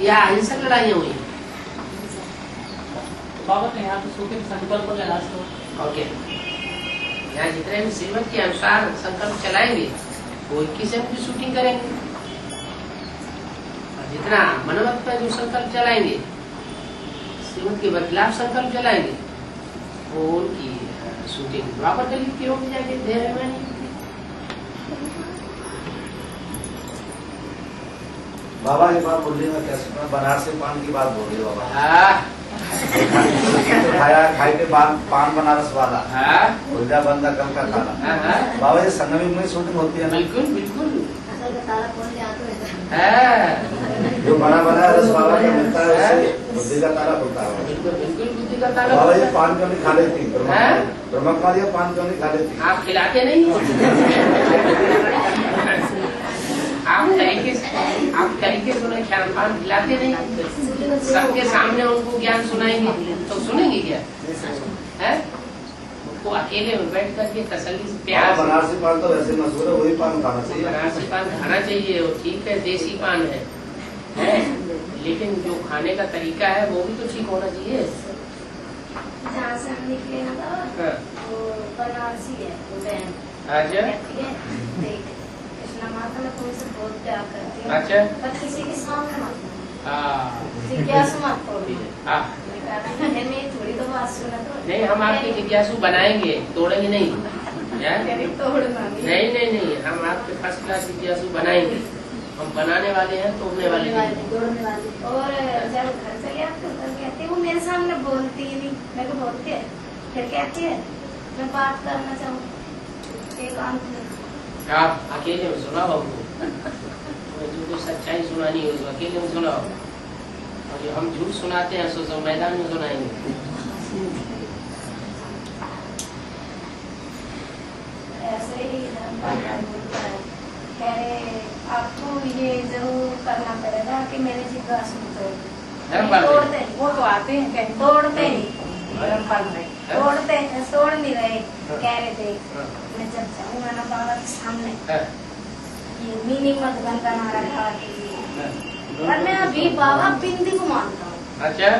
या अहिंसक लड़ाइयाँ हुई। बाबा तो यहाँ तो शूटिंग संकल्प ओके, यहाँ जितने भी श्रीमत के अनुसार संकल्प चलाएंगे वो 21 जन्म की शूटिंग करेंगे, और जितना मनोमत पर जो संकल्प चलाएंगे, श्रीमत के बदलाव संकल्प चलाएंगे, वो उनकी शूटिंग द्वापर कली की होगी जाके धैर्य में। बाबा एक बार मुरली में क्या सुना, बनारसी पान की बात बोल रही है बाबा। खाई के पान बनारस वाला, उल्टा बंदा कल का खाना। बाबा ये संगम में शूटिंग होती है? बिल्कुल बिल्कुल। जो बना रस बाबा का मिलता है उससे बुद्धि का ताला खुलता है। बिल्कुल बिल्कुल बुद्धि का ताला। बाबा ये पान क्यों नहीं खा लेती? ब्रह्मकुमारी ये पान क्यों नहीं खा लेती? आप खिलाते नहीं हो। आप तरीके से ज्ञान पान खिलाते नहीं, सबके सामने उनको ज्ञान सुनाएंगे तो सुनेंगे क्या? है वो अकेले में बैठ करके तसल्ली से प्यार। बनारसी पान तो वैसे मशहूर है, वही पान खाना चाहिए। बनारसी पान खाना चाहिए, वो ठीक है, देसी पान है, लेकिन जो खाने का तरीका है वो भी तो ठीक होना चाहिए। जहाँ से हम निकले ना बाबा, वो बनारसी है, वो बहन। माता मैं तुमसे बहुत प्यार करती हूँ। अच्छा। पर किसी के सामने मत, जिज्ञासु मत तोड़ो। मैं थोड़ी तो बात सुना तो नहीं, हम आपके जिज्ञासु बनाएंगे, तोड़ेंगे नहीं। तोड़ना नहीं, हम आपके फर्स्ट क्लास जिज्ञासु बनाएंगे। हम बनाने वाले हैं, तोड़ने वाले नहीं। तोड़ने वाले। और जब घर चले आते तो कहते वो मेरे सामने बोलती ही नहीं, मैं को बोलती है, फिर कहती है मैं बात करना चाहूँ एक आंख। आप अकेले में सुनाओ हमको, जो सच्चाई सुनानी है उसको अकेले में सुनाओ, और जो हम झूठ सुनाते हैं सो मैदान में सुनाएंगे। ऐसे ही कह रहे आपको ये जरूर करना पड़ेगा कि मेरे जिज्ञासु तोड़ते, वो तो आते हैं तोड़ते ही तोड़ नहीं रहे। कह रहे थे मैं जब जाऊंगा ना बाबा के सामने ये मीनिंग मत बनता ना रखा कि पर मैं अभी बाबा बिंदी को मानता हूँ। अच्छा,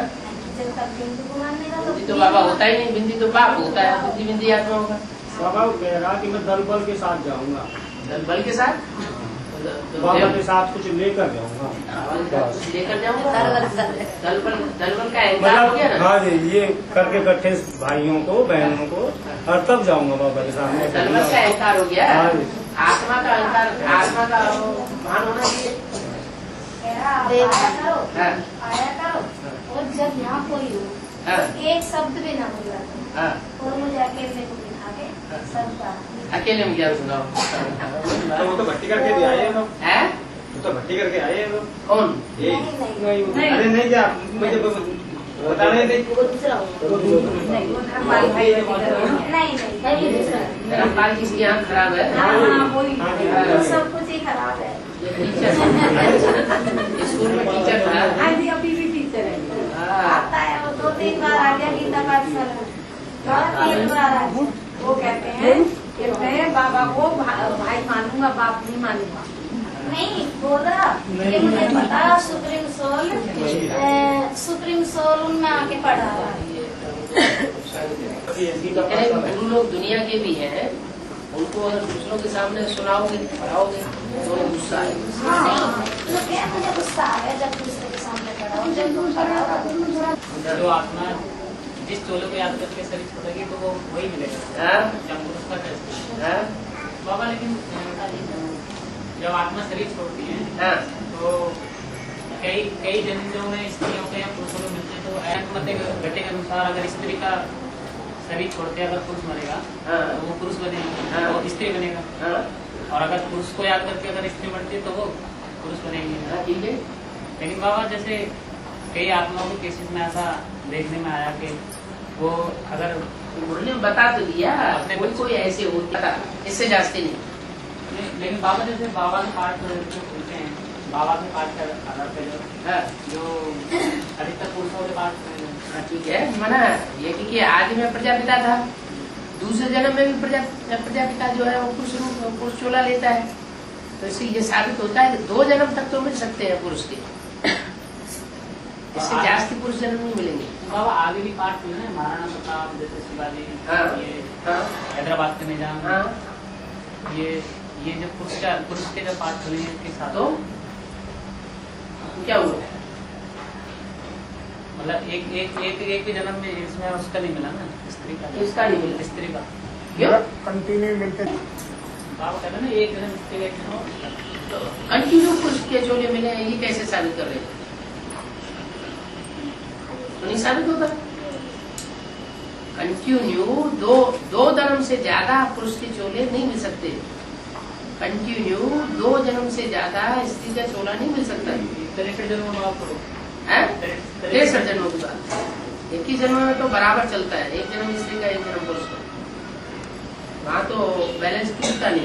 जब तक बिंदी को मान लेगा बिंदी तो बाबा होता ही नहीं, बिंदी तो बाप होता है, बिंदी बिंदी आत्मा होगा। बाबा कह रहा कि मैं दल बल के साथ जाऊंगा। दल बल के साथ? बाबा के साथ कुछ लेकर जाऊंगा। लेकर जाऊंगा दल बल का अहंकार हो गया ना। हाँ जी, ये करके इकट्ठे भाइयों को बहनों को और तब जाऊंगा बाबा के सामने। दल बल का अहंकार हो गया, हाँ जी। आत्मा का अहंकार, आत्मा का भान होना चाहिए। आया करो और जब यहाँ कोई हो एक शब्द भी ना बोला और मुझे अकेले को बिठा के सब अकेले में क्या सुनाओ? तो वो तो भट्टी करके भी आए हैं लोग। वो तो भट्टी करके आए हैं लोग। कौन? अरे नहीं, क्या मुझे बता रहे थे। धर्मपाल किसकी आँख खराब है? सब कुछ ही खराब है। स्कूल में टीचर था? अभी भी टीचर है। आता है वो 2-3 बार आ गया गीता पाठ सर 3 बार आ गया। वो कहते हैं कि मैं बाबा को भाई मानूंगा, बाप नहीं मानूंगा। नहीं बोल रहा ये मुझे पता, सुप्रीम सोल उनमें आके पढ़ा रहा है। गुरु लोग दुनिया के भी हैं, उनको अगर दूसरों के सामने सुनाओगे पढ़ाओगे तो गुस्सा आएगा। मुझे गुस्सा आ गया जब दूसरे के सामने पढ़ाओ। जो आत्मा जिस चोले को याद करके शरीर छोड़ेगी तो वो वही मिलेगा बाबा। लेकिन जब आत्मा शरीर छोड़ती है तो कई जन्मों में स्त्रियों के या पुरुषों में मिलते हैं, तो मत घटे के अनुसार अगर स्त्री का शरीर छोड़ते अगर पुरुष मरेगा तो वो पुरुष बनेगा, वो स्त्री बनेगा। और अगर पुरुष को याद करके अगर स्त्री मरती है तो वो पुरुष बनेगी। ठीक है, लेकिन बाबा जैसे कई आत्माओं के केसेस में ऐसा देखने में आया कि वो अगर मुरली में बता तो दिया अपने कोई ऐसे होता, इससे जास्ती नहीं। लेकिन बाबा जैसे बाबा के पाठ बोलते हैं, बाबा के पाठ का आधार पे जो अधिकतर पुरुषों के पाठ। ठीक है, मना ये कि आज में प्रजापिता था, दूसरे जन्म में भी प्रजापिता जो है वो पुरुष चोला लेता है, तो इससे ये साबित होता है कि 2 जन्म तक तो मिल सकते हैं पुरुष के, इससे जास्ती पुरुष जन्म नहीं मिलेंगे। बाबा आगे भी पाठ हुए हैं, महाराणा प्रताप जैसे शिवाजी, हैदराबाद के निजाम, ये जब पुरुष के जब पाठ हुए हैं इसके साथ तो क्या हुआ? मतलब एक भी जन्म में इसमें उसका नहीं मिला ना, स्त्री का। इसका नहीं मिला, स्त्री का क्यों? कंटिन्यू मिलते बाबा कहते हैं ना, एक जन्म स्त्री का कंटिन्यू पुरुष के चोले मिले, ये कैसे साबित कर रहे हैं? तो नहीं साबित होता। कंटिन्यू दो जन्म से ज्यादा पुरुष के चोले नहीं मिल सकते। कंटिन्यू 2 जन्म से ज्यादा स्त्री का चोला नहीं मिल सकता। 63 जन्म में आपको 63 जन्मों की बात, एक ही जन्म में तो बराबर चलता है, एक जन्म स्त्री का एक जन्म पुरुष का, वहाँ तो बैलेंस टूटता नहीं।